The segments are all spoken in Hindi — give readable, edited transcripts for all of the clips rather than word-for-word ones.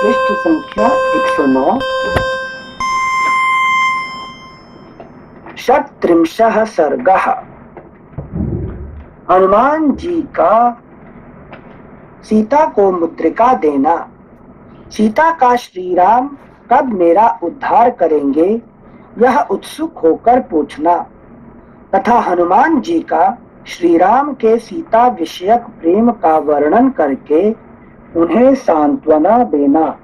पृष्ठ संख्या 109। षट्त्रिंशः सर्गः। हनुमान जी का सीता को मुद्रिका देना। सीता का श्री राम कब मेरा उद्धार करेंगे, यह उत्सुक होकर पूछना तथा हनुमान जी का श्री राम के सीता विषयक प्रेम का वर्णन करके उन्हें सांत्वना देना।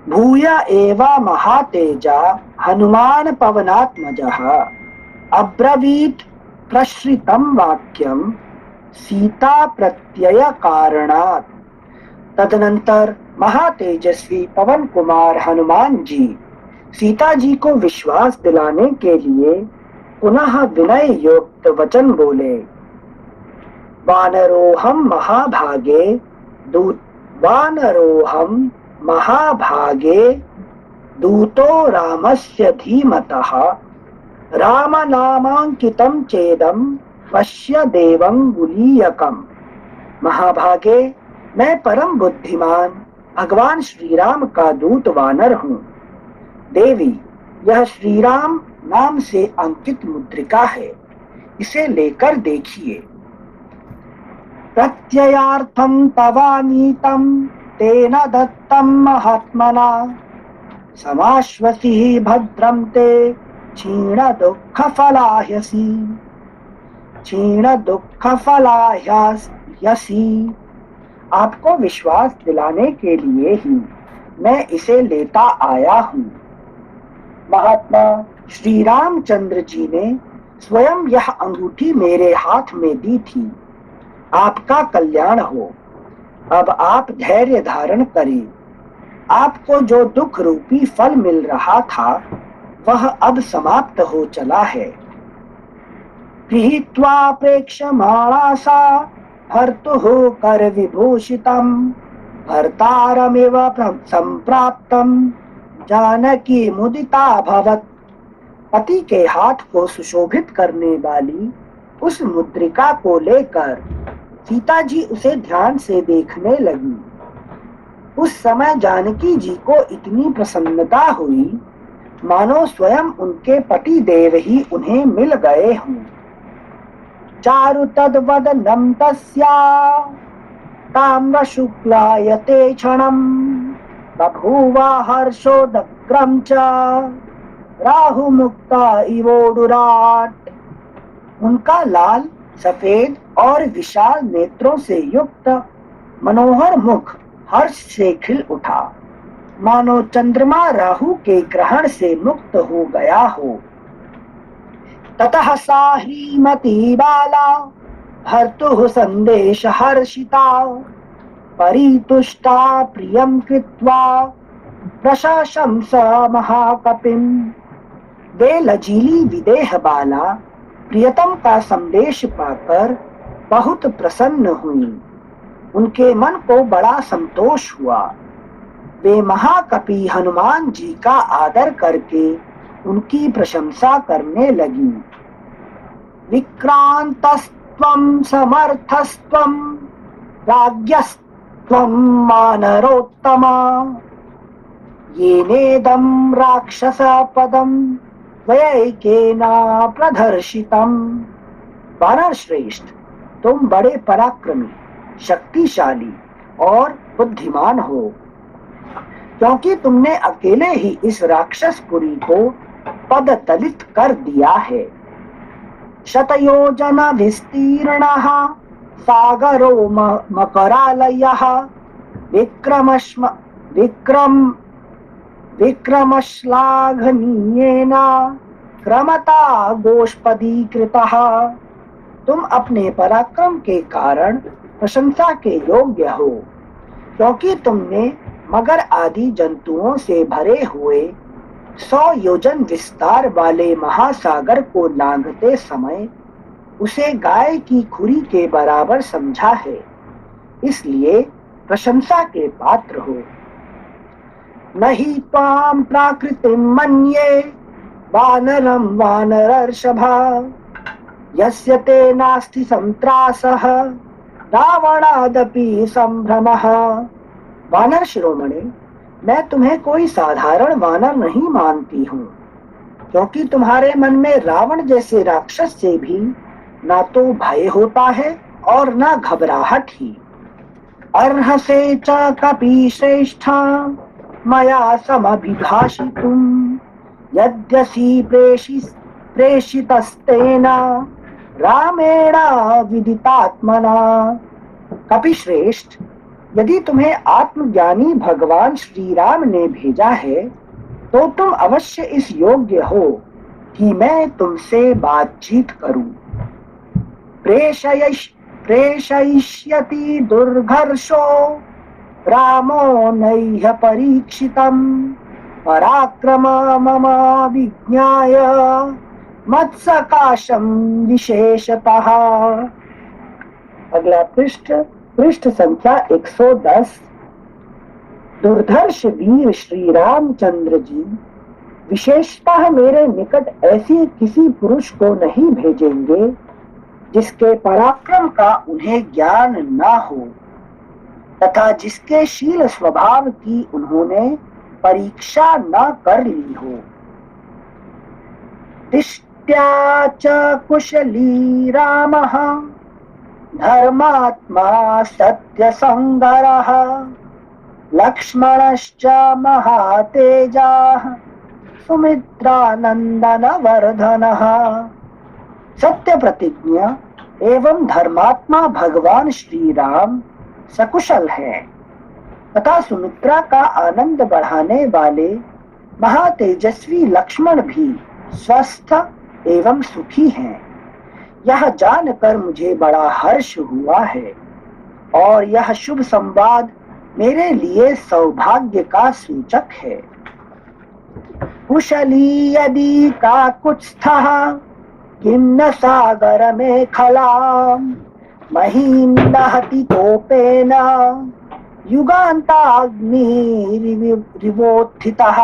भूय एवा महातेजा हनुमान पवनात्मजः अब्रवीत् प्रश्रितं वाक्यं सीता प्रत्यय कारणात्। तदनंतर महातेजस्वी पवन कुमार हनुमान जी सीता जी को विश्वास दिलाने के लिए पुनः विनय युक्त वचन बोले। वानरोहम महाभागे दूतो रामस्य धीमतः रामनामांकितं चेदं पश्य देवं गुलीयकम्। महाभागे, मैं परम बुद्धिमान भगवान श्री राम का दूत वानर हूँ। देवी, यह श्री राम नाम से अंकित मुद्रिका है, इसे लेकर देखिए। प्रत्ययार्थं तवानीतं तेन दत्तं महात्मना समाश्वसिः भद्रं ते क्षीण दुःख फलाह्यसी। आपको विश्वास दिलाने के लिए ही मैं इसे लेता आया हूँ। महात्मा श्री रामचंद्र जी ने स्वयं यह अंगूठी मेरे हाथ में दी थी। आपका कल्याण हो। अब आप धैर्य धारण करें। आपको जो दुख रूपी फल मिल रहा था वह अब समाप्त हो चला है। गृहीत्वा प्रेक्षमाणा सा भर्तुः कर विभूषितं भर्तारमिव संप्राप्तं जानकी मुदिता भवत्। पति के हाथ को सुशोभित करने वाली उस मुद्रिका को लेकर सीता जी उसे ध्यान से देखने लगी। उस समय जानकी जी को इतनी प्रसन्नता हुई मानो स्वयं उनके पति देव ही उन्हें मिल गए हों। चारु तद्वदनं तस्या ताम्र शुक्लायते क्षणं बभूव हर्षोदग्रं च राहु मुक्ता इवोडुराट। उनका लाल सफेद और विशाल नेत्रों से युक्त मनोहर मुख हर्ष से खिल उठा, मानो चंद्रमा राहु के ग्रहण से मुक्त हो गया हो। ततः सा ह्रीमती बाला भर्तुः संदेश हर्षिता परितुष्टा प्रियं कृत्वा प्रशंस महाकपिं। वे लजीली विदेह बाला प्रियतम का संदेश पाकर बहुत प्रसन्न हुई। उनके मन को बड़ा संतोष हुआ। वे महाकपि हनुमान जी का आदर करके उनकी प्रशंसा करने लगी। विक्रांतस्त्वं समर्थस्त्वं राज्ञस्त्वं वानरोत्तमा येनेदं राक्षसपदं वयैकेना प्रदर्शितम्। वानर श्रेष्ठ, तुम बड़े पराक्रमी, शक्तिशाली और बुद्धिमान हो, क्योंकि तुमने अकेले ही इस राक्षसपुरी को पदतलित कर दिया है। शतयोजन विस्तीर्णः सागरो मकरालयः विक्रमश्लाघनीयेन क्रमता गोष्पदीकृतः। तुम अपने पराक्रम के कारण प्रशंसा के योग्य हो, क्योंकि तुमने मगर आदि जंतुओं से भरे हुए 100 योजन विस्तार वाले महासागर को लांघते समय उसे गाय की खुरी के बराबर समझा है, इसलिए प्रशंसा के पात्र हो। नहि त्वां प्राकृतिं मन्ये वानरं वानरर्षभा यस्य ते नास्ति संत्रासः रावणादपि संभ्रमः। वानर शिरोमणि, मैं तुम्हें कोई साधारण वानर नहीं मानती हूँ, क्योंकि तुम्हारे मन में रावण जैसे राक्षस से भी ना तो भय होता है और ना घबराहट ही। अर्हसे च कपि श्रेष्ठा मया समभिभाषितुम् यद्यसि प्रेषितस्तेन रामेण विदितात्मना। कपि श्रेष्ठ, यदि तुम्हें आत्मज्ञानी भगवान श्री राम ने भेजा है तो तुम अवश्य इस योग्य हो कि मैं तुमसे बातचीत करूं। प्रेषयिष्यति दुर्धर्षो रामो नैह परीक्षितम् पराक्रमम विज्ञाय मत्सकाशं विशेषतः। अगला पृष्ठ, पृष्ठ संख्या 110। दुर्धर्ष वीर श्री रामचंद्र जी विशेषतः मेरे निकट ऐसी किसी पुरुष को नहीं भेजेंगे जिसके पराक्रम का उन्हें ज्ञान न हो तथा जिसके शील स्वभाव की उन्होंने परीक्षा न कर ली हो। दिष्ट्या च कुशली रामः धर्मात्मा सत्यसंगरः लक्ष्मणश्च महातेजः सुमित्रानंदनवर्धनः। सत्य प्रतिज्ञा एवं धर्मात्मा भगवान श्री राम सकुशल है तथा सुमित्रा का आनंद बढ़ाने वाले महातेजस्वी लक्ष्मण भी स्वस्थ एवं सुखी हैं। यह जानकर मुझे बड़ा हर्ष हुआ है और यह शुभ संवाद मेरे लिए सौभाग्य का सूचक है। कुशली यदि काकुत्स्थः किं न सागर में खलाम महीम दहति तोपेन युगान्ताग्निरिवोत्थितः।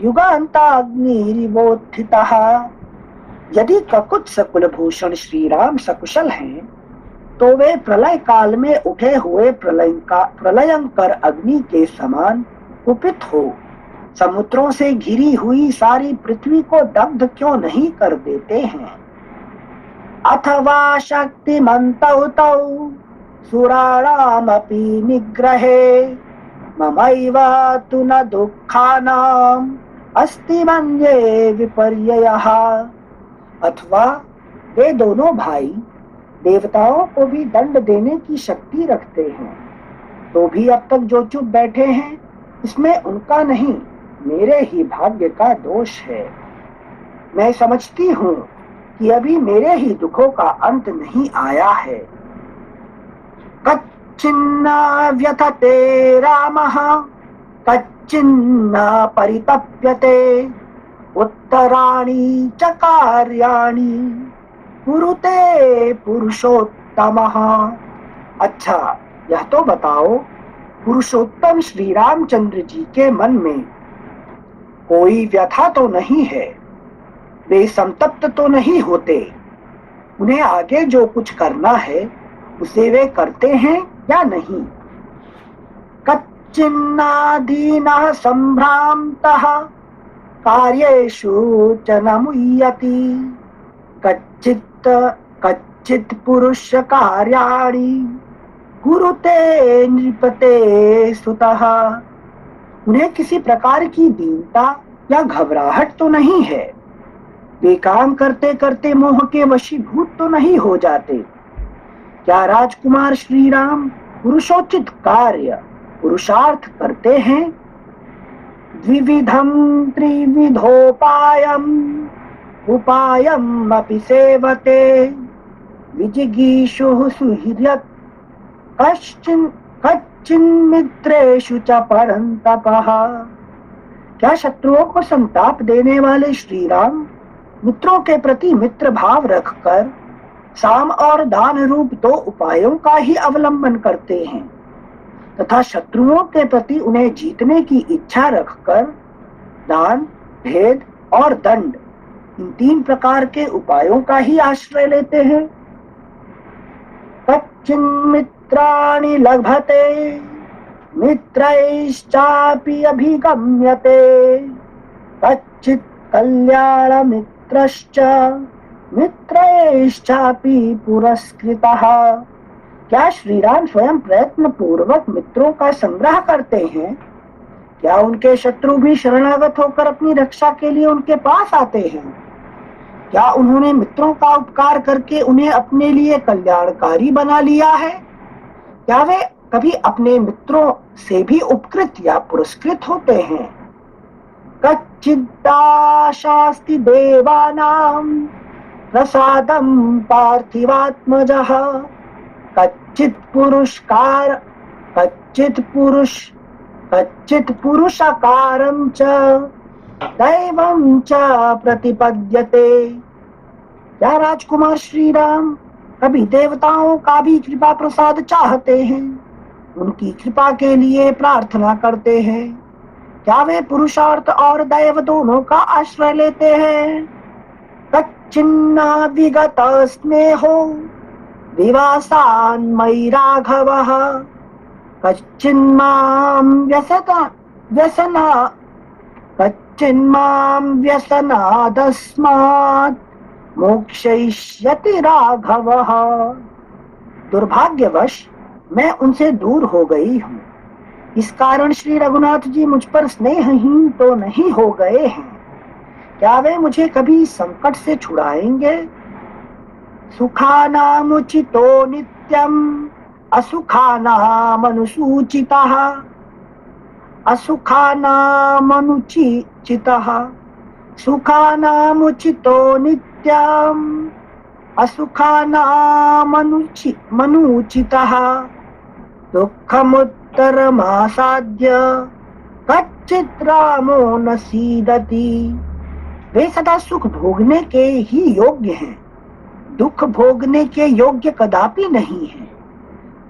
युगान्ताग्निरिवोत्थितः। यदि ककुत्स कुलभूषण श्री राम सकुशल हैं तो वे प्रलय काल में उठे हुए प्रलयंकर अग्नि के समान कुपित हो समुद्रों से घिरी हुई सारी पृथ्वी को दग्ध क्यों नहीं कर देते हैं। अथवा शक्तिमन्तौ तौ सुराणामपि निग्रहे ममैव तु न दुःखानाम् अस्ति मन्ये विपर्ययः। अथवा वे दोनों भाई देवताओं को भी दंड देने की शक्ति रखते हैं, तो भी अब तक जो चुप बैठे हैं इसमें उनका नहीं मेरे ही भाग्य का दोष है। मैं समझती हूँ कि अभी मेरे ही दुखों का अंत नहीं आया है। कच्चिन्न व्यथते रामः कच्चिन्न परितप्यते उत्तराणि च कार्याणि कुरुते पुरुषोत्तमः। अच्छा, यह तो बताओ, पुरुषोत्तम श्री रामचंद्र जी के मन में कोई व्यथा तो नहीं है, वे संतप्त तो नहीं होते, उन्हें आगे जो कुछ करना है उसे वे करते हैं या नहीं। कच्चिन्नादीनः संभ्रान्तः कार्येषु च न मुह्यति कच्चित् पुरुष कार्याणि कुरुते नृपते सुतः। उन्हें किसी प्रकार की दीनता या घबराहट तो नहीं है, वे काम करते करते मोह के वशीभूत तो नहीं हो जाते। क्या राजकुमार श्री राम पुरुषोचित कार्य पुरुषार्थ करते हैं? द्विविधम त्रिविधोपायम उपायम अपि सेवते विजिगीषुः सुहृत् कच्चिन्मित्रेषु च परन्तपः। क्या शत्रुओं को संताप देने वाले श्री राम मित्रों के प्रति मित्र भाव रखकर साम और दान रूप दो उपायों का ही अवलंबन करते हैं तथा शत्रुओं के प्रति उन्हें जीतने की इच्छा रखकर दान, भेद और दंड, इन तीन प्रकार के उपायों का ही आश्रय लेते हैं। कच्चिन्मित्राणि लभते मित्रैश्चापि अभिगम्यते कच्चित् कल्याणमित्रश्च मित्रैश्चापि पुरस्कृतः। क्या श्री राम स्वयं प्रयत्न पूर्वक मित्रों का संग्रह करते हैं? क्या उनके शत्रु भी शरणागत होकर अपनी रक्षा के लिए उनके पास आते हैं? क्या उन्होंने मित्रों का उपकार करके उन्हें अपने लिए कल्याणकारी बना लिया है? क्या वे कभी अपने मित्रों से भी उपकृत या पुरस्कृत होते हैं? कच्चिदाशास्ति देवानां प्रसादं पार्थिवात्मजः कच्चित् पुरुषकारं च दैवं च प्रतिपद्यते। क्या राजकुमार श्री राम कभी देवताओं का भी कृपा प्रसाद चाहते हैं, उनकी कृपा के लिए प्रार्थना करते हैं? क्या वे पुरुषार्थ और दैव दोनों का आश्रय लेते हैं? कच्चिन्ना विगत स्नेहो विवासान्मयि राघवः कच्चिन्मां व्यसनादस्मात् मोक्षयिष्यति राघवः। दुर्भाग्यवश मैं उनसे दूर हो गई हूँ। इस कारण श्री रघुनाथ जी मुझ पर स्नेहहीन तो नहीं हो गए हैं। क्या वे मुझे कभी संकट से छुड़ाएंगे? सुखानामुचितो नित्यम् असुखानामनुसूचितः सुखानामुचितो नित्यम् असुखानामनुचितः दुःखमुत्तरमासाद्य कच्चित् रामो न सीदति। वे सदा सुख भोगने के ही योग्य हैं, दुख भोगने के योग्य कदापि नहीं है।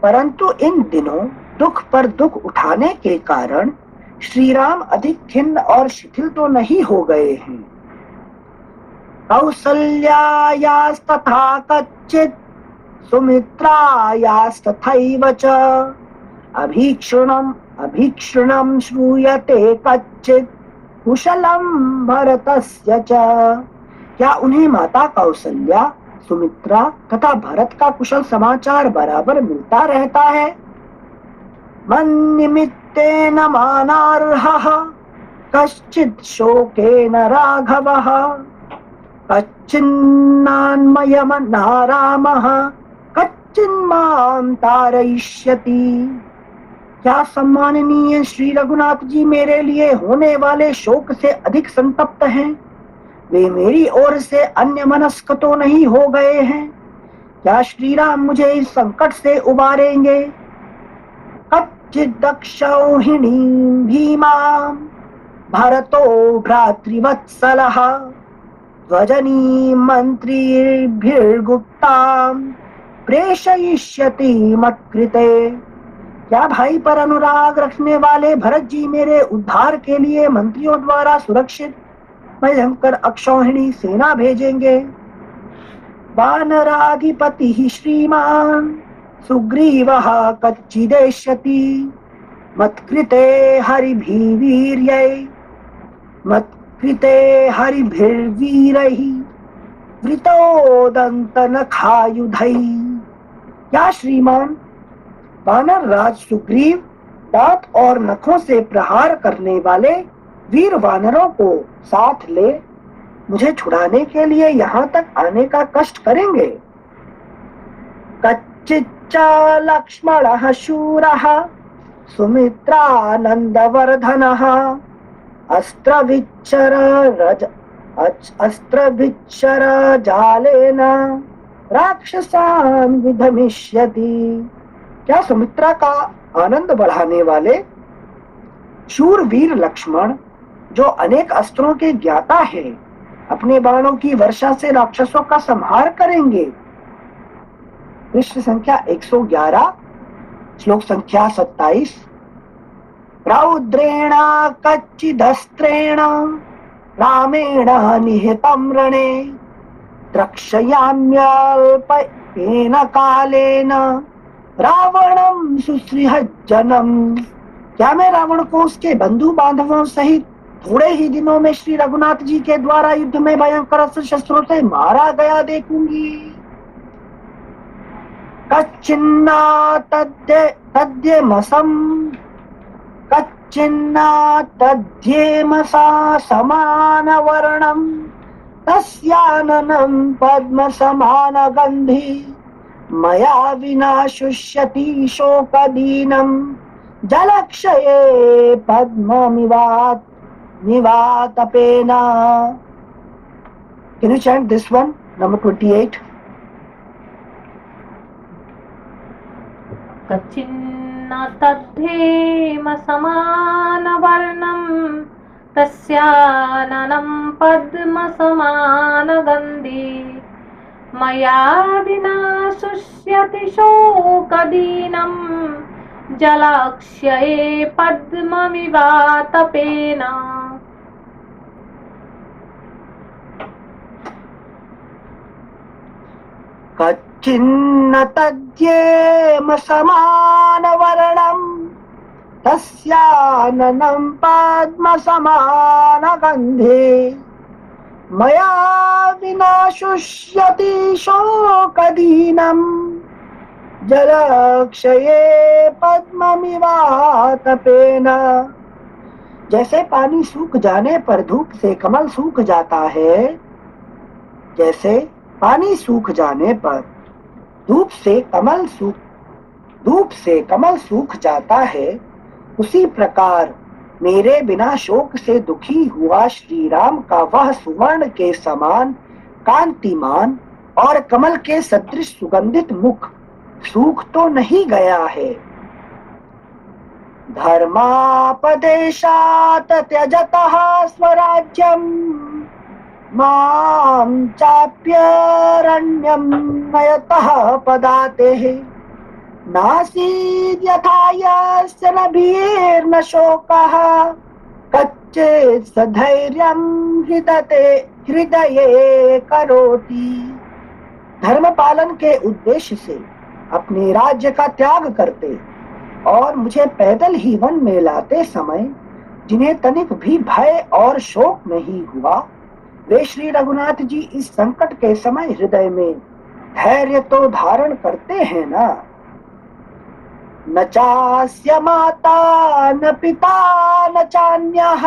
परंतु इन दिनों दुख पर दुख उठाने के कारण श्री राम अधिक खिन्न और शिथिल तो नहीं हो गए हैं। कौसल्यायास्तथा कच्चित् सुमित्रायास्तथैव च अभीक्षणं श्रूयते कच्चित् कुशलं भरतस्य च। क्या उन्हें माता कौसल्या, सुमित्रा तथा भरत का कुशल समाचार बराबर मिलता रहता है? मन्निमित्तेन मानार्हः कश्चित् शोकेन राघवः कच्चिन्नान्मयमना रामः कच्चिन्मां तारयिष्यति। क्या सम्माननीय श्री रघुनाथ जी मेरे लिए होने वाले शोक से अधिक संतप्त हैं? वे मेरी ओर से अन्य मनस्क तो नहीं हो गए हैं? क्या श्री राम मुझे इस संकट से उबारेंगे? कच्चिदक्षौहिणीं भीमां भरतो भ्रातृवत्सलः ध्वजनीं मंत्रिभिर्गुप्तां प्रेषयिष्यति मत्कृते। क्या भाई पर अनुराग रखने वाले भरत जी मेरे उद्धार के लिए मंत्रियों द्वारा सुरक्षित भयंकर अक्षौहिणी सेना भेजेंगे? वानराधिपति श्रीमान सुग्रीवः कच्चिदेष्यति मत्कृते हरिभिर्वीरैः वृतोदन्तनखायुधैः। क्या श्रीमान वानर राज सुग्रीव दांत और नखों से प्रहार करने वाले वीर वानरों को साथ ले मुझे छुड़ाने के लिए यहाँ तक आने का कष्ट करेंगे? कच्चिच्च लक्ष्मणः शूरः सुमित्रानन्दवर्धनः अस्त्रविच्छर जालेन राक्षसान् विधमिष्यति। क्या सुमित्रा का आनंद बढ़ाने वाले शूरवीर लक्ष्मण, जो अनेक अस्त्रों के ज्ञाता है, अपने बाणों की वर्षा से राक्षसों का संहार करेंगे? पृष्ठ संख्या 111, श्लोक संख्या 27। रौद्रेण कच्चिदस्त्रेण रामेण निहतं रणे द्रक्ष्याम्यल्पेन कालेन रावणम सुसृहज्जनम, क्या मैं रावण को उसके बंधु बांधवों सहित थोड़े ही दिनों में श्री रघुनाथ जी के द्वारा युद्ध में भयंकर अस्त्र शस्त्रों से मारा गया देखूंगी। कच्चिन्ना तद्येमसम कच्चिन्ना तद्येमसा समान वर्णम तस्याननं पद्म समान गंधि मया विना शुष्यति शोकदीनम जलक्षये पद्ममिवात निवातपेना। Can you chant this one, number 28? कच्चिन्न तद्धेम समानवर्णं तस्याननं पद्मसमानगन्धि मया विना शुष्यति शोकदीनं जलाक्षये पद्ममिवातपेन। कच्चिन्न तद्येम समानवर्णं तस्याननं पद्मसमानगन्धे मया विना शुष्यति शोकदीनं जलक्षये पद्ममिवातपेन। जैसे पानी सूख जाने पर धूप से कमल सूख जाता है, जैसे पानी सूख जाने पर धूप से कमल सूख जाता है, उसी प्रकार मेरे बिना शोक से दुखी हुआ श्री राम का वह सुवर्ण के समान कांतिमान और कमल के सदृश सुगंधित मुख सूख तो नहीं गया है। धर्मापदेशात् त्यजतः स्वराज्यं मां चाप्यरण्यं नयतः पदातेः नासीद्यथा यस्य न भीर्न शोकः कच्चित् सधैर्यं हृदये करोति। धर्म पालन के उद्देश्य से अपने राज्य का त्याग करते और मुझे पैदल ही वन में लाते समय जिन्हें तनिक भी भय और शोक नहीं हुआ, वे श्री रघुनाथ जी इस संकट के समय हृदय में धैर्य तो धारण करते हैं ना। न चास्य माता न पिता न चान्यः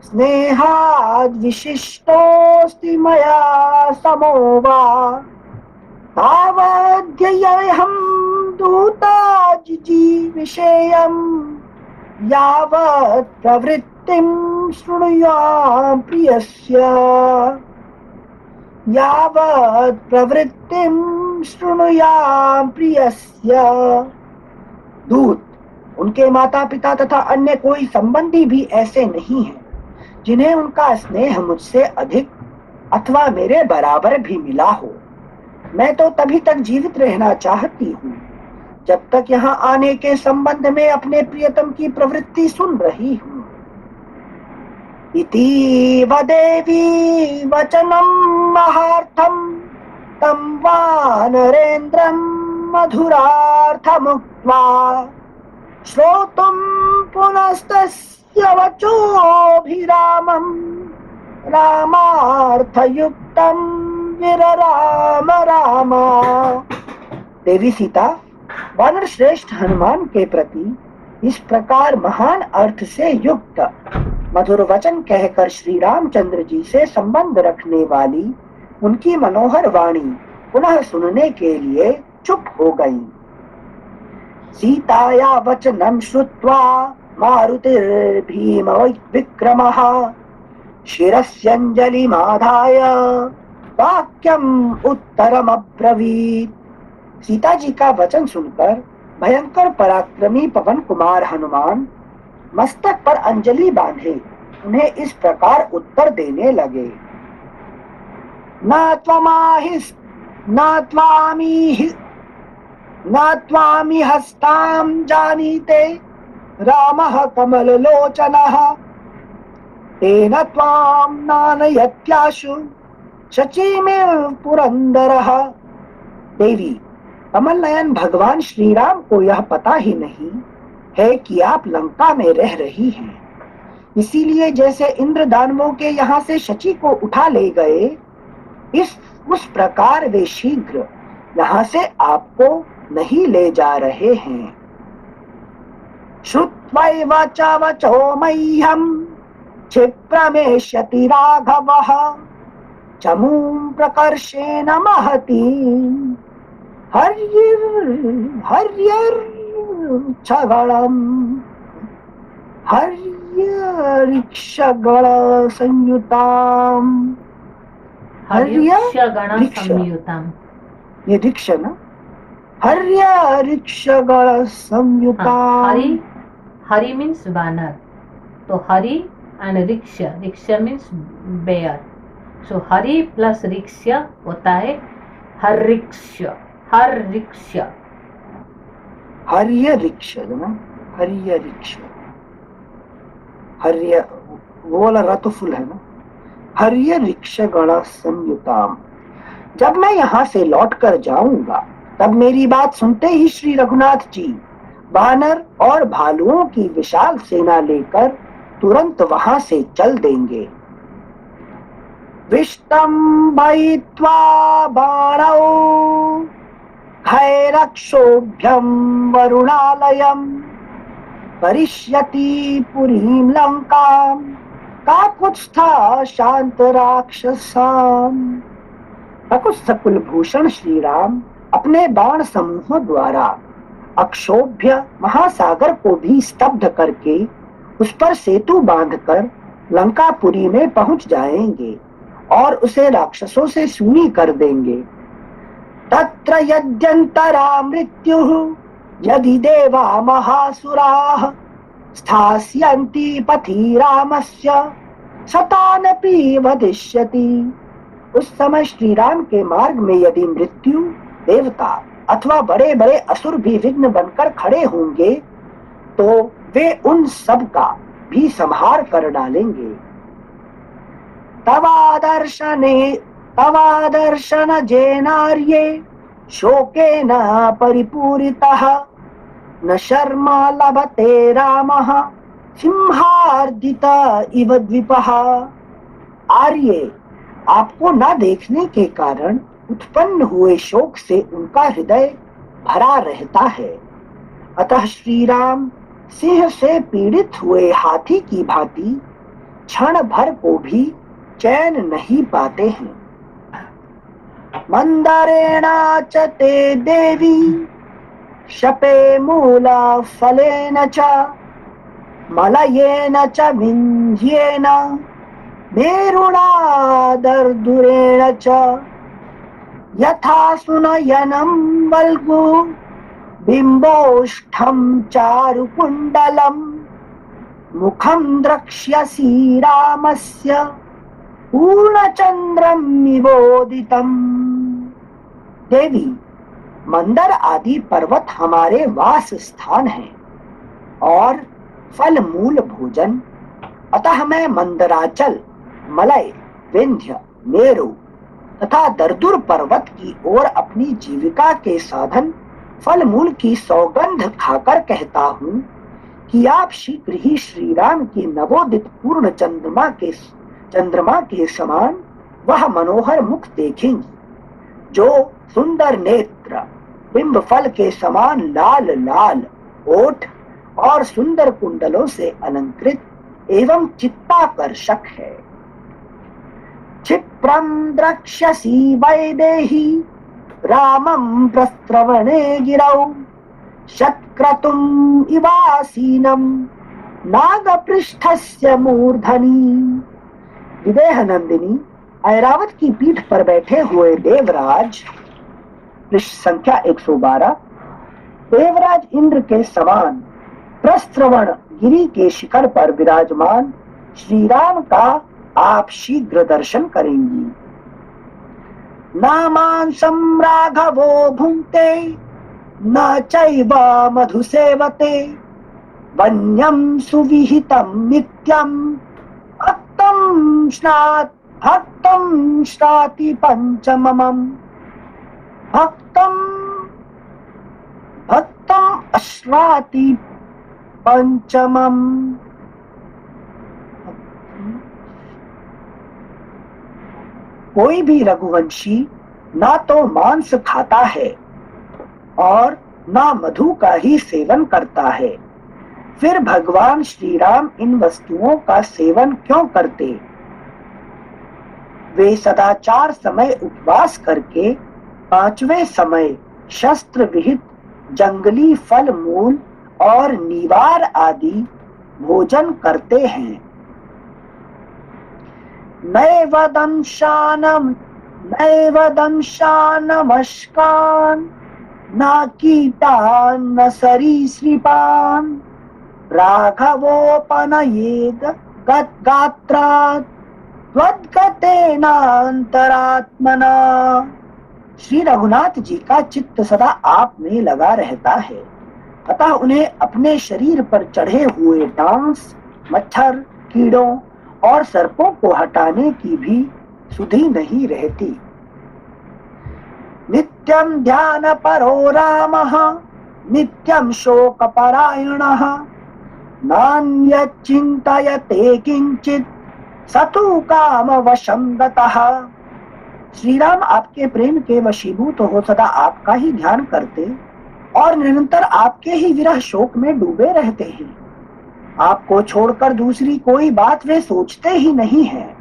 स्नेहाद् विशिष्टोऽस्ति मया समो वा तावद्ययहं दूता जिजीविषेयं यावत् प्रवृत्तिं शृणुयाम प्रियस्य यावत् प्रवृत्तिं शृणुयाम प्रियस्य। दूत, उनके माता पिता तथा अन्य कोई संबंधी भी ऐसे नहीं हैं जिन्हें उनका स्नेह मुझसे अधिक अथवा मेरे बराबर भी मिला हो। मैं तो तभी तक जीवित रहना चाहती हूँ जब तक यहाँ आने के संबंध में अपने प्रियतम की प्रवृत्ति सुन रही हूँ। इति वदेवी वचनं महार्थं तं वानरेन्द्रं मधुरार्थमुक्त्वा श्रोतुं पुनस्तस्य वचोभिरामं रामार्थयुक्तं विरराम रामा। देवी सीता वानर श्रेष्ठ हनुमान के प्रति इस प्रकार महान अर्थ से युक्त मधुर वचन कहकर श्री रामचंद्र जी से संबंध रखने वाली उनकी मनोहर वाणी पुनः सुनने के लिए चुप हो गई। सीताया वचनं श्रुत्वा मारुतिर्भीम विक्रमः शिरस्यंजलिमाधाय वाक्यम उत्तरमब्रवीत्। सीता जी का वचन सुनकर भयंकर पराक्रमी पवन कुमार हनुमान मस्तक पर अंजलि बांधे उन्हें इस प्रकार उत्तर देने लगे। न त्वामि हस्तां जानीते रामः कमललोचनः तेन त्वां नानयत्याशु शचीमिव पुरंदरः। देवी, कमल नयन भगवान श्री राम को यह पता ही नहीं है कि आप लंका में रह रही हैं। इसीलिए जैसे इंद्र दानवों के यहाँ से शची को उठा ले गए, उस प्रकार वे शीघ्र यहाँ से आपको नहीं ले जा रहे हैं। श्रुत्वैव च वचो मह्यं क्षिप्रमेष्यति राघवः चमूं प्रकर्षेण महतीं हर्यऋक्षगण संयुताम्। ये ऋक्ष ना, हर्यऋक्षगण संयुताम्। हरि मीन्स वानर, तो हरि एंड रिक्ष मीन्स बेयर, सो हरि प्लस रिक्ष होता है हर्रिक्ष। हर्रिक्ष, हर्यऋक्ष ना, हर्यऋक्ष, हर्य वो वाला रथ फुल है ना। हर्यऋक्षगण संयुताम। जब मैं यहाँ से लौट कर जाऊंगा तब मेरी बात सुनते ही श्री रघुनाथ जी वानर और भालुओं की विशाल सेना लेकर तुरंत वहां से चल देंगे। विष्टम्भयित्वा बाणौ खैरक्षोभ्यं वरुणालयम् करिष्यति पुरीं लंकां काकुत्स्था शांत राक्षसाम्। काकुत्स्थ भूषण श्री राम अपने बाण समूहों द्वारा अक्षोभ्य महासागर को भी स्तब्ध करके उस पर सेतु बांधकर लंकापुरी में पहुंच जाएंगे और उसे राक्षसों से शून्य कर देंगे। तत्र यद्यंतरा मृत्युः यदि देवा महासुराः स्थास्यन्ति पथि रामस्य शतानपि वदिष्यति। उस समय श्री राम के मार्ग में यदि मृत्यु, देवता अथवा बड़े बड़े असुर भी विघ्न बनकर खड़े होंगे तो वे उन सब का भी संहार कर डालेंगे। तवादर्शन जेनार्ये शोकेन परिपूरितः न शर्मा लभते रामः सिंहार्दित इव द्विपः। आर्य, आपको न देखने के कारण उत्पन्न हुए शोक से उनका हृदय भरा रहता है, अतः श्री राम सिंह से पीड़ित हुए हाथी की भांति क्षण भर को भी चैन नहीं पाते हैं। मंदरेणा च ते देवी शपे मूला फलेन च मलयेन च विन्ध्येन मेरुणा दर्दुरेण च यथा सुनयनं वल्गु बिम्बोष्ठं चारुकुण्डलं मुखं द्रक्ष्यसि रामस्य पूर्णचंद्रम निवोदितम्। देवी, मंदर आदि पर्वत हमारे वास स्थान हैं और फल मूल भोजन, अतः मैं मंदराचल, मलय, विंध्य, मेरु तथा दर्दुर पर्वत की ओर अपनी जीविका के साधन फल मूल की सौगंध खाकर कहता हूँ कि आप शीघ्र ही श्री राम की नवोदित पूर्ण चंद्रमा के समान वह मनोहर मुख देखेंगी, जो सुंदर नेत्र, बिंब फल के समान लाल लाल ओठ और सुंदर कुंडलों से अलंकृत एवं चित्ताकर्षक है। क्षिप्रं द्रक्ष्यसि वैदेही रामं प्रस्रवणे गिरौ शतक्रतुम् इवासीनं नागपृष्ठस्य मूर्धनि। विदेह नंदिनी, ऐरावत की पीठ पर बैठे हुए देवराज, पृष्ठ संख्या 112, देवराज इंद्र के समान प्रस्रवण गिरी के शिखर पर विराजमान श्री राम का आप शीघ्र दर्शन करेंगी। नामांसं राघवो भुंक्ते न चैव मधुसेवते वन्यं सुविहितं नित्यं भक्तं श्नाति पंचमम्। भक्तं भक्तम् अश्नाति पंचमम्। कोई भी रघुवंशी ना तो मांस खाता है और ना मधु का ही सेवन करता है, फिर भगवान श्री राम इन वस्तुओं का सेवन क्यों करते? वे सदाचार समय उपवास करके पांचवें समय शस्त्र विहित जंगली फल मूल और निवार आदि भोजन करते हैं। नैव दंशानमश्कान् न कीटान् न सरीसृपान् राघवोपनयेद गात्रात् त्वद्गतेनान्तरात्मना। श्री रघुनाथ जी का चित्त सदा आप में लगा रहता है, अतः उन्हें अपने शरीर पर चढ़े हुए डांस, मच्छर, कीड़ों और सर्पों को हटाने की भी सुधि नहीं रहती। नित्यं ध्यान परो रामः नित्यं शोक परायणः नान्यचिन्तयते किंचित सतु काम वशं गतः। श्री राम आपके प्रेम के वशीभूत हो सदा आपका ही ध्यान करते और निरंतर आपके ही विरह शोक में डूबे रहते हैं। आपको छोड़कर दूसरी कोई बात वे सोचते ही नहीं है।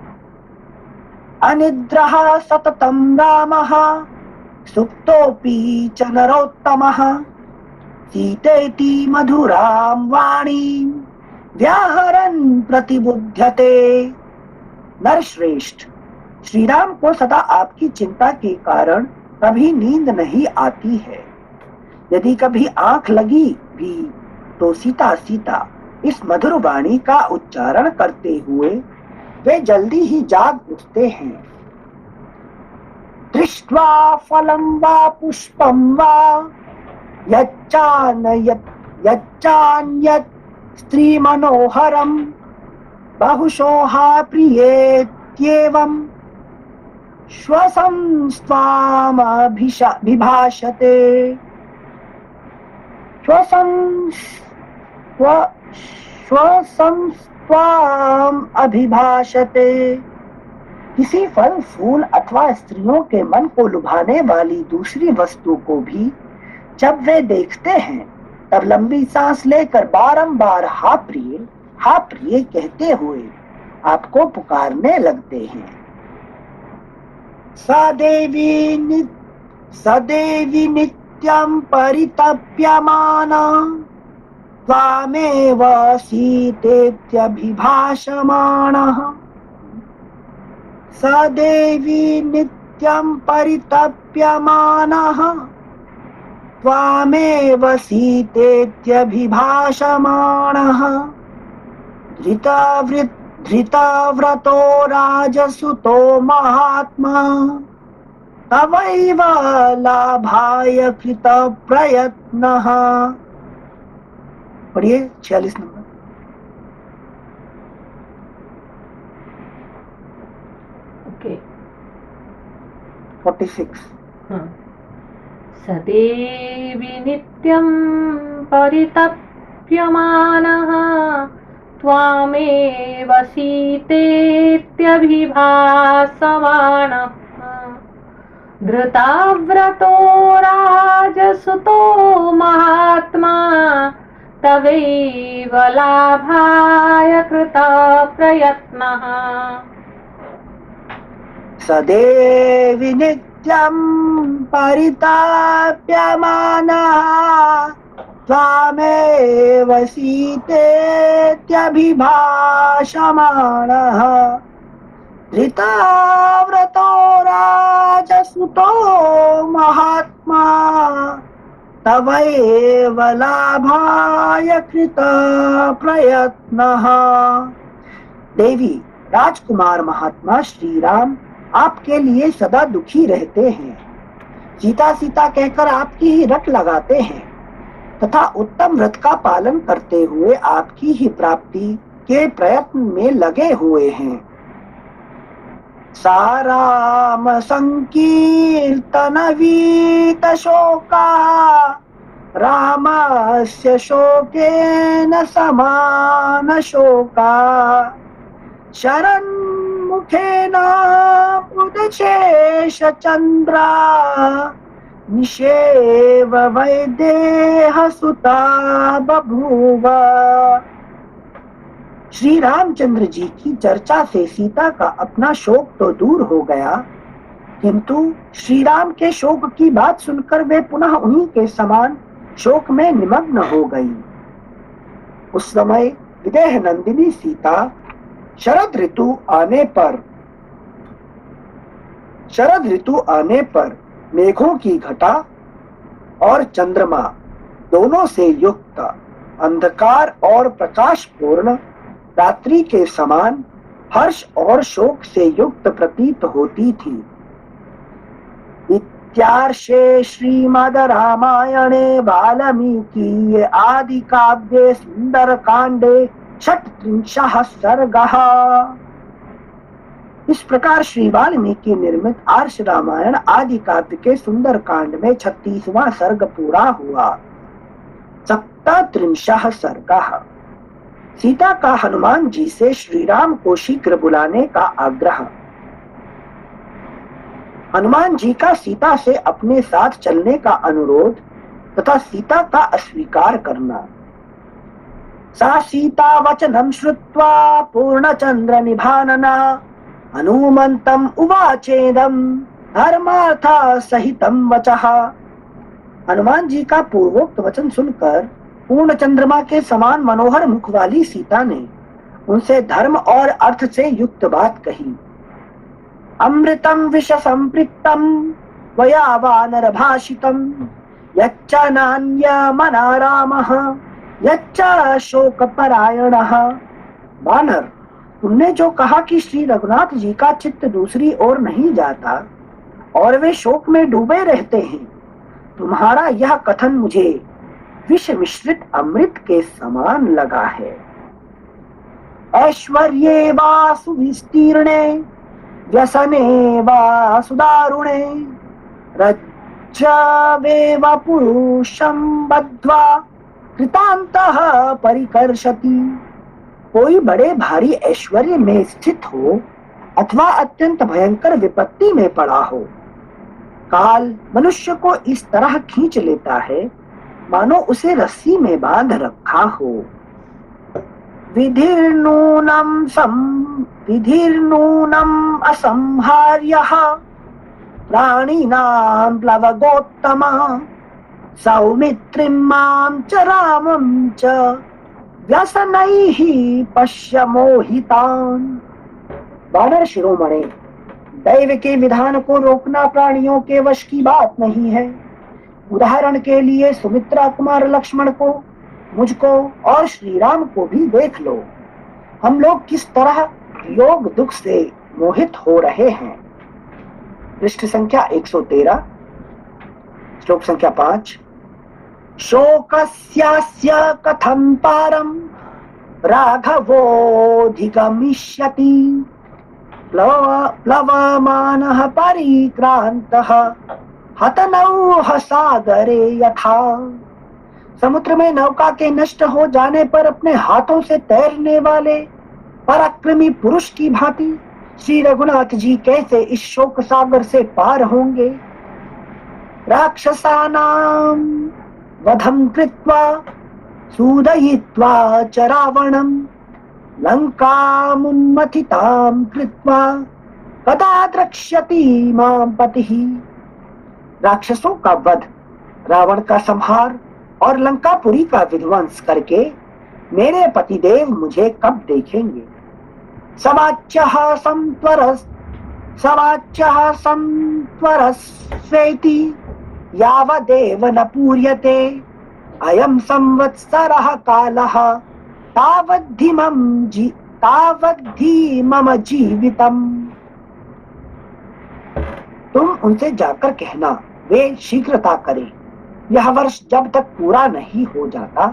अनिद्रः सततं रामः सुप्तोऽपि च नरोत्तमः सीतेति मधुरां वाणीं व्याहरन् प्रतिबुध्यते। नरश्रेष्ठ, श्री राम को सदा आपकी चिंता के कारण कभी नींद नहीं आती है। यदि कभी आंख लगी भी तो सीता सीता इस मधुर वाणी का उच्चारण करते हुए वे जल्दी ही जाग उठते हैं। दृष्ट्वा फलं वा पुष्पं वा यच्चान्यत् स्त्रीमनोहरं बहुशोहा प्रियेत्येवं श्वसंस्त्वामभिभाषते। अभिभाषते। किसी फल फूल अथवा स्त्रियों के मन को लुभाने वाली दूसरी वस्तु को भी जब वे देखते हैं तब लंबी सांस लेकर बारंबार हा प्रिय कहते हुए आपको पुकारने लगते हैं। सदेवी नित्यं परितप्यमाना त्वामेव सीतेत्यभिभाषमाणः। सदेवी नित्यं परितप्यमानः त्वामेव सीतेत्यभिभाषमाणः। धृतव्रतो राजसुतो महात्मा तवैव लाभाय कृत प्रयत्नः। पढ़िए 46 नंबर। ओके 46। सदेवी नित्यं परितप्यमानः त्वामेव सीतेत्यभिभाषमाणः। धृतव्रतो राजसुतो महात्मा तवैव लाभाय कृत प्रयत्नः। सदेवी नित्यं परिताप्यमानः त्वामेव सीतेत्यभिभाषमाणः। धृतव्रतो राजसुतो महात्मा तवैव लाभाय कृत प्रयत्नः। देवी, राजकुमार महात्मा श्री राम आपके लिए सदा दुखी रहते हैं। सीता सीता कहकर आपकी ही रट लगाते हैं तथा उत्तम व्रत का पालन करते हुए आपकी ही प्राप्ति के प्रयत्न में लगे हुए हैं। साराम संकीर्तन वीत शोका रामस्य शोकेन समान शोका शरन्मुखेन उदशेषचन्द्रा निषेव वैदेह सुता बभूव। श्री रामचंद्र जी की चर्चा से सीता का अपना शोक तो दूर हो गया, किंतु श्री राम के शोक की बात सुनकर वे पुनः उन्हीं के समान शोक में निमग्न हो गई। उस समय विदेह नंदिनी सीता शरद ऋतु आने पर मेघों की घटा और चंद्रमा दोनों से युक्त अंधकार और प्रकाश पूर्ण रात्रि के समान हर्ष और शोक से युक्त प्रतीत होती थी। इत्यार्षे श्रीमद् रामायणे वाल्मीकि आदि काव्ये सुंदर कांडे 36 सर्गः। इस प्रकार श्री वाल्मीकि निर्मित आर्ष रामायण आदि काव्य के सुंदर कांड में 36वां सर्ग पूरा हुआ। 37 सर्गः। सीता का हनुमान जी से श्री राम को शीघ्र बुलाने का आग्रह। हनुमान जी का सीता से अपने साथ चलने का अनुरोध तथा सीता का अस्वीकार करना। सा सीता वचनं श्रुत्वा पूर्णचंद्र निभानना हनुमंतम उवाचेदम धर्मार्थ सहितम वचः। हनुमान जी का पूर्वोक्त वचन सुनकर पूर्ण चंद्रमा के समान मनोहर मुख वाली सीता ने उनसे धर्म और अर्थ से युक्त बात कही। अमृतम विष संपृक्तम वया वानर भाषितम यच्च नान्यमना रामः यच्च शोकपरायणः। वानर, तुमने जो कहा कि श्री रघुनाथ जी का चित्त दूसरी ओर नहीं जाता और वे शोक में डूबे रहते हैं, तुम्हारा यह कथन मुझे विष मिश्रित अमृत के समान लगा है। ऐश्वर्ये वा सुविस्तीर्णे व्यसने वा सुदारुणे रज्जवेव पुरुषं बद्ध्वा कृतान्तः परिकर्षति। कोई बड़े भारी ऐश्वर्य में स्थित हो अथवा अत्यंत भयंकर विपत्ति में पड़ा हो, काल मनुष्य को इस तरह खींच लेता है मानो उसे रस्सी में बांध रखा हो। विधिर्नूनम असंहार्यः प्राणिनां प्लवगोत्तमा सौमित्रिं मां च रामं च व्यसनैः पश्य मोहितान्। वानर शिरोमणे, दैव के विधान को रोकना प्राणियों के वश की बात नहीं है। उदाहरण के लिए सुमित्रा कुमार लक्ष्मण को, मुझको और श्री राम को भी देख लो। हम लोग किस तरह योग दुख से मोहित हो रहे हैं। पृष्ठ संख्या 113, श्लोक संख्या 5। शोकस्यास्य कथं पारं राघवोऽधिगमिष्यति प्लवमानः परिक्रान्तः हतनौः सागरे यथा। समुद्र में नौका के नष्ट हो जाने पर अपने हाथों से तैरने वाले पराक्रमी पुरुष की भांति श्री रघुनाथ जी कैसे इस शोक सागर से पार होंगे। राक्षसानां वधं कृत्वा सूदयित्वा च रावणं लंकामुन्मथितां कृत्वा कदा द्रक्ष्यति मां पतिः। राक्षसों का वध, रावण का संहार और लंकापुरी का विध्वंस करके मेरे पतिदेव मुझे कब देखेंगे। समाच्यः संत्वरस्वेति यावदेव न पूर्यते अयं संवत्सरः कालः तावद्धि मम जीवितम्। तुम उनसे जाकर कहना वे शीघ्रता करें। यह वर्ष जब तक पूरा नहीं हो जाता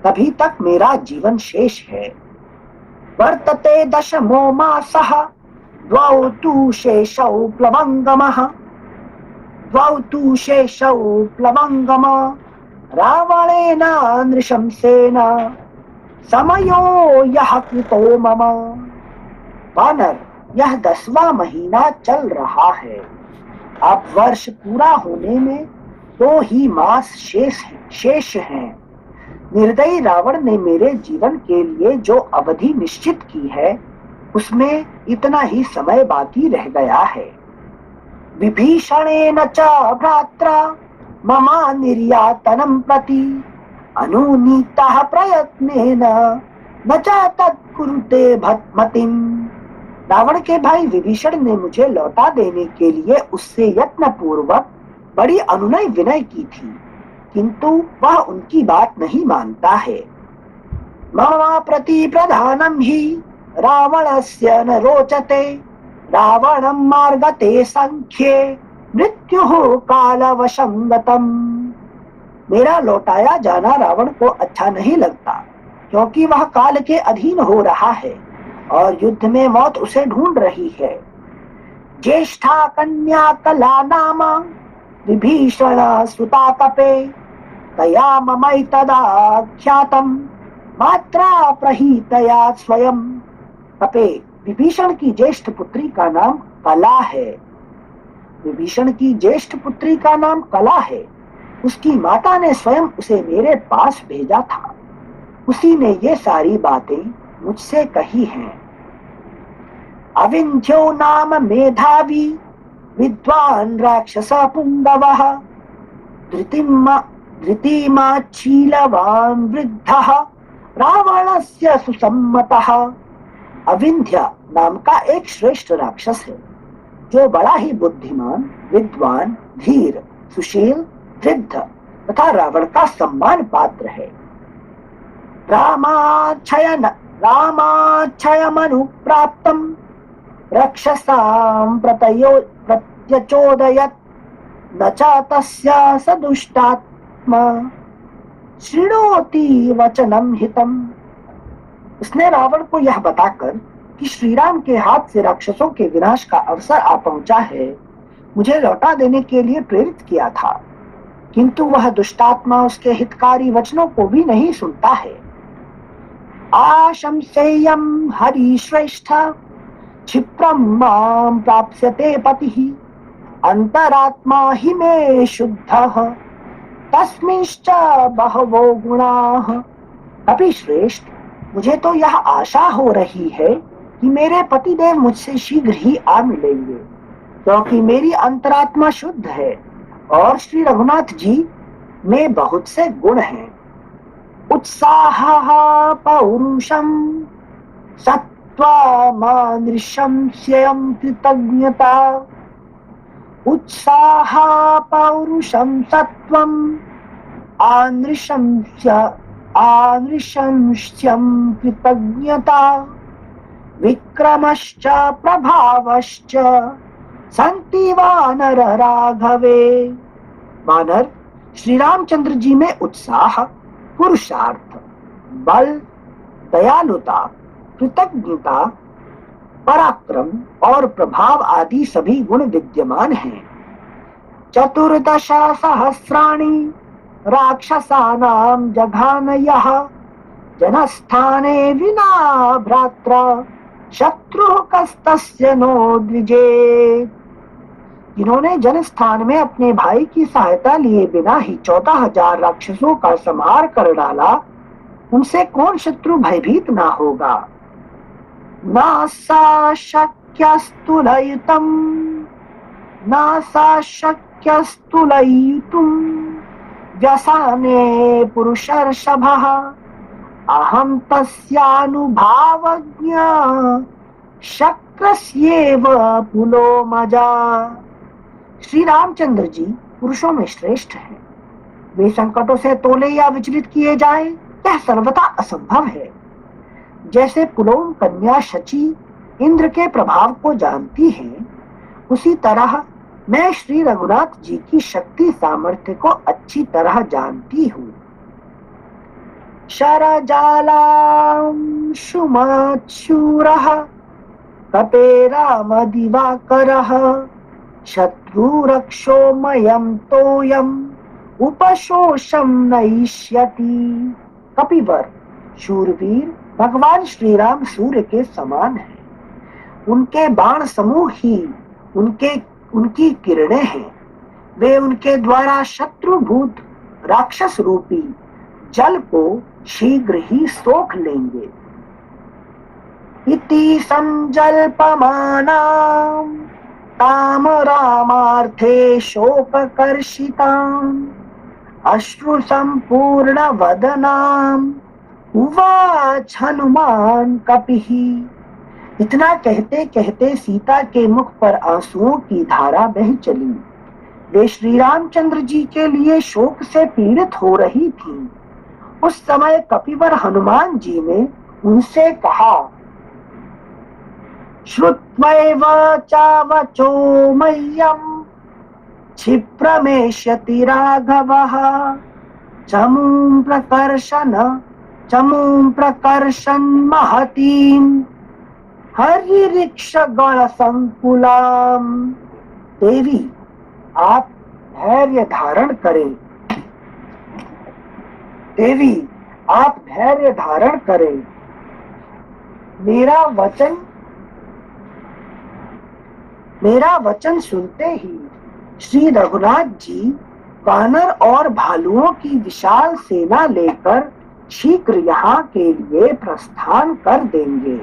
तभी तक मेरा जीवन शेष है। वर्तते दशमो मासः द्वौ तु शेषौ प्लवंगमः रावणेन नृशंसेन समयो यह कृतो मम। वानर, यह 10वां महीना चल रहा है। अब वर्ष पूरा होने में 2 ही मास शेष हैं। निर्दयी रावण ने मेरे जीवन के लिए जो अवधि निश्चित की है उसमें इतना ही समय बाकी रह गया है। विभीषणेन च भ्रात्रा मम निर्यातनं प्रति अनुनीतः प्रयत्नेन न च तत्कुरुते मतिम्। रावण के भाई विभीषण ने मुझे लौटा देने के लिए उससे यत्न पूर्वक बड़ी अनुनय विनय की थी, किंतु वह उनकी बात नहीं मानता है। मम प्रति प्रधानम ही रावणस्य न रोचते, रावणं मार्गते संख्ये मृत्युः कालवशं गतम्। मेरा लौटाया जाना रावण को अच्छा नहीं लगता, क्योंकि वह काल के अधीन हो रहा है और युद्ध में मौत उसे ढूंढ रही है। ज्येष्ठा कन्या कला नाम विभीषण सुता कपे, तया ममैतदाख्यातं मात्रा प्रहीतया स्वयं। कपे, विभीषण की ज्येष्ठ पुत्री का नाम कला है। विभीषण की ज्येष्ठ पुत्री का नाम कला है। उसकी माता ने स्वयं उसे मेरे पास भेजा था। उसी ने ये सारी बातें मुझसे कही हैं। अविंध्यो नाम मेधावी विद्वान राक्षस पुंगवः, धृतिमाच्छीलवान् वृद्धः रावणस्य सुसम्मतः। अविंध्य नाम का एक श्रेष्ठ राक्षस है जो बड़ा ही बुद्धिमान, विद्वान, धीर, सुशील, वृद्ध तथा रावण का सम्मान पात्र है। रामाच्छयमनुप्राप्तं रक्षसां प्रत्यचोदयत्, न च तस्य स दुष्टात्मा शृणोति वचनं हितम्। उसने रावण को यह बताकर कि श्रीराम के हाथ से राक्षसों के विनाश का अवसर आ पहुंचा है, मुझे लौटा देने के लिए प्रेरित किया था, किंतु वह दुष्टात्मा उसके हितकारी वचनों को भी नहीं सुनता है। आशंसेयं हरिश्रेष्ठ क्षिप्रं मां प्राप्स्यते पतिः, अंतरात्मा हि मे शुद्धः तस्मिंश्च बहवो गुणाः। कपि श्रेष्ठ, मुझे तो यह आशा हो रही है कि मेरे पतिदेव मुझसे शीघ्र ही आ मिलेंगे, क्योंकि मेरी अंतरात्मा शुद्ध है और श्री रघुनाथ जी में बहुत से गुण हैं। उत्साहः पौरुषं सत्त्वमानृशं स्यं कृतज्ञता, उत्साह पौरुषं सत्त्वम् आनृशंस्यं कृतज्ञता, विक्रमश्च प्रभावश्च संति वानर राघवे। वानर, श्री रामचंद्र जी में उत्साह, पुरुषार्थ, बल, दयालुता, कृतज्ञता, पराक्रम और प्रभाव आदि सभी गुण विद्यमान हैं। 14 सहस्राणि राक्षसानां जघानयः, जनस्थाने विना भ्रात्रा शत्रुः कस्तस्य नो द्विजेत्। जिन्होंने जनस्थान में अपने भाई की सहायता लिए बिना ही 14,000 राक्षसों का संहार कर डाला, उनसे कौन शत्रु भयभीत ना होगा। नासा शक्यस्तुलयितुं व्यसने पुरुषर्षभः, अहं तस्यानुभावज्ञ शक्रस्येव पुलोमजा। श्री रामचंद्र जी पुरुषों में श्रेष्ठ हैं। वे संकटों से तोले या विचलित किए जाएं, यह सर्वथा असंभव है। जैसे पुलोम कन्या शची इंद्र के प्रभाव को जानती है, उसी तरह मैं श्री रघुनाथ जी की शक्ति सामर्थ्य को अच्छी तरह जानती हूँ। शरजालांशुमाच्छूरः कपे राम दिवाकरः, शत्रुरक्षोमयं तोयं उपशोषम नयिष्यति। कपिवर शूरवीर भगवान श्री राम सूर्य के समान है। उनके बाण समूह ही उनकी किरणें हैं। वे उनके द्वारा शत्रुभूत राक्षस रूपी जल को शीघ्र ही सोख लेंगे। इति संजल्पमानां ताम रामार्थे शोककर्षिताम् अश्रु संपूर्ण वदनाम उवाच हनुमान कपिः। इतना कहते कहते सीता के मुख पर आंसुओं की धारा बह चली। वे श्री रामचंद्र जी के लिए शोक से पीड़ित हो रही थी। उस समय कपिवर हनुमान जी ने उनसे कहा, श्रुत्वैव चावचो मह्यम् क्षिप्रमेष्यति राघवः चमूं प्रकर्षन् महतीं हरिऋक्षगण संकुलाम। देवी आप धैर्य धारण करें। देवी आप धैर्य धारण करें। मेरा वचन सुनते ही श्री रघुनाथ जी वानर और भालुओं की विशाल सेना लेकर शीघ्र यहाँ के लिए प्रस्थान कर देंगे।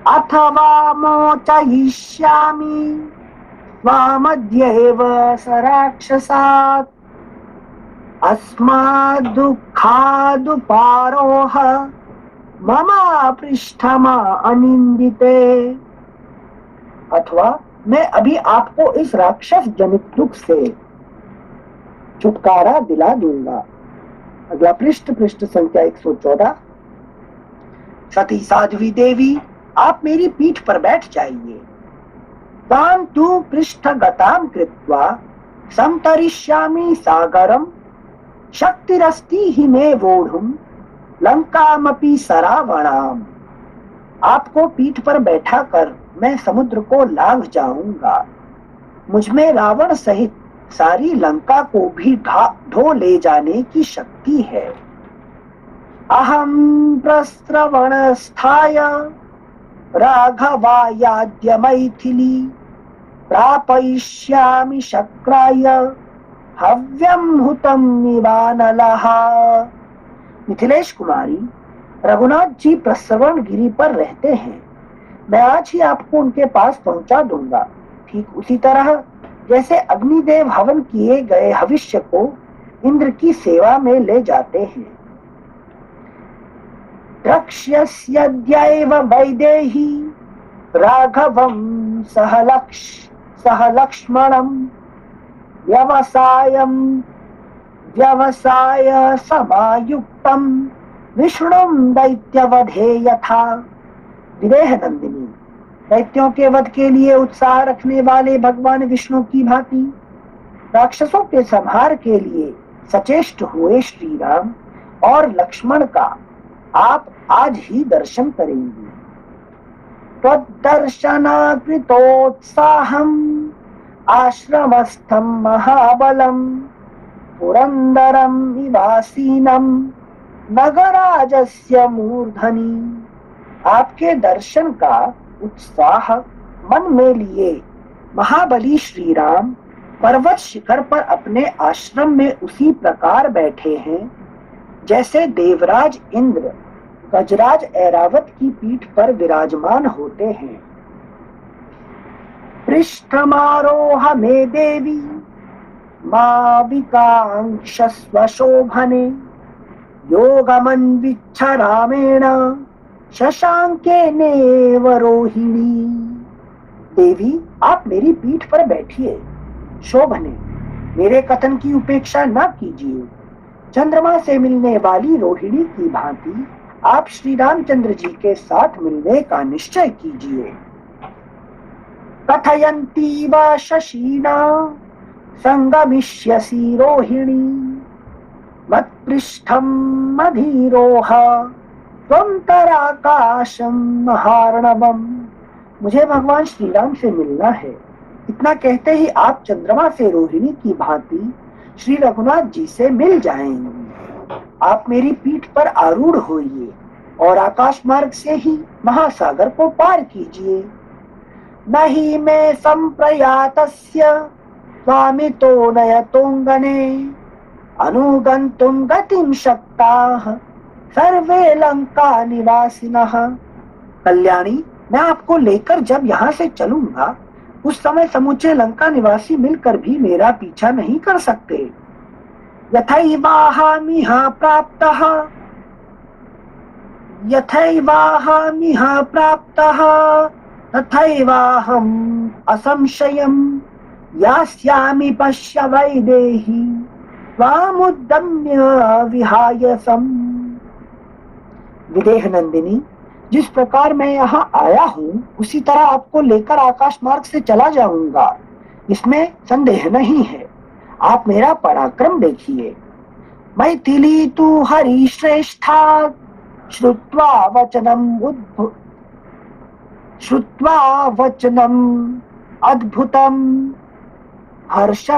अथवा मोचयिष्यामि त्वामद्यैव सराक्षसात् अस्माद्दुःखादुपारोह मम पृष्ठमा अनिंदिते। अथवा मैं अभी आपको इस राक्षस जनित दुख से छुटकारा दिला दूंगा। अगला पृष्ठ संख्या 114। सती साध्वी देवी आप मेरी पीठ पर बैठ जाइए। तां तु पृष्ठगतां कृत्वा समतरिष्यामि सागरं शक्तिरस्ति हि मे वोढुं लंकामपि सरावणाम्। आपको पीठ पर बैठा कर मैं समुद्र को लांघ जाऊंगा। मुझमें रावण सहित सारी लंका को भी ढो ले जाने की शक्ति है। अहम प्रस्रवणस्थाय राघवायाद्य मैथिली प्रापयिष्यामि शक्राय हव्यं हुतं निवानलः। मिथिलेश कुमारी, रघुनाथ जी प्रस्रवण गिरी पर रहते हैं। मैं आज ही आपको उनके पास पहुंचा दूंगा। ठीक उसी तरह जैसे अग्निदेव हवन किए गए हविष्य को इंद्र की सेवा में ले जाते हैं। द्रक्ष्यस्यद्यैव वैदेही राघवं सह लक्ष्मणं व्यवसाय समायुक्तं विष्णुं दैत्यवधे यथा। विदेह नंदिनी, दैत्यों के वध के लिए उत्साह रखने वाले भगवान विष्णु की भांति राक्षसों के संहार के लिए सचेष्ट हुए श्री राम और लक्ष्मण का आप आज ही दर्शन करेंगे। त्वद्दर्शनाकृतोत्साहम् आश्रमस्थं महाबलं पुरंदरं निवासीनं नगराजस्य मूर्धनि। आपके दर्शन का उत्साह मन में लिए महाबली श्री राम पर्वत शिखर पर अपने आश्रम में उसी प्रकार बैठे हैं जैसे देवराज इंद्र गजराज ऐरावत की पीठ पर विराजमान होते हैं। पृष्ठमारोह मे देवी माविकांक्षस्व शोभने योगमन्विच्छ रामेण शशांकेनेव रोहिणी। देवी आप मेरी पीठ पर बैठिए। शोभने, मेरे कथन की उपेक्षा न कीजिए। चंद्रमा से मिलने वाली रोहिणी की भांति आप श्री रामचंद्र जी के साथ मिलने का निश्चय कीजिए। कथयन्ती वा शशीना संगमिष्यसि रोहिणी मत्पृष्ठम् अधिरोह त्वं तराकाशं महार्णवम्। मुझे भगवान श्री राम से मिलना है। इतना कहते ही आप चंद्रमा से रोहिणी की भांति श्री रघुनाथ जी से मिल जाएंगी। आप मेरी पीठ पर आरूढ़ होइए और आकाश मार्ग से ही महासागर को पार कीजिए। नहीं मैं संप्रयातस्य स्वामितो नयतोंगने अनुगंतुम गतिम शक्ताः सर्वे लंका निवासिनः। कल्याणी, मैं आपको लेकर जब यहाँ से चलूंगा उस समय समूचे लंका निवासी मिलकर भी मेरा पीछा नहीं कर सकते। यथैवाहमिह प्राप्तः तथैवाहम् असंशयम् यास्यामि पश्य वैदेही त्वामुद्यम्य विहायसम्। विदेह नंदिनी, जिस प्रकार मैं यहाँ आया हूँ उसी तरह आपको लेकर आकाश मार्ग से चला जाऊंगा, इसमें संदेह नहीं है। आप मेरा पराक्रम देखिए। मैथिली तु हरि श्रेष्ठा श्रुत्वा वचनम अद्भुतम हर्ष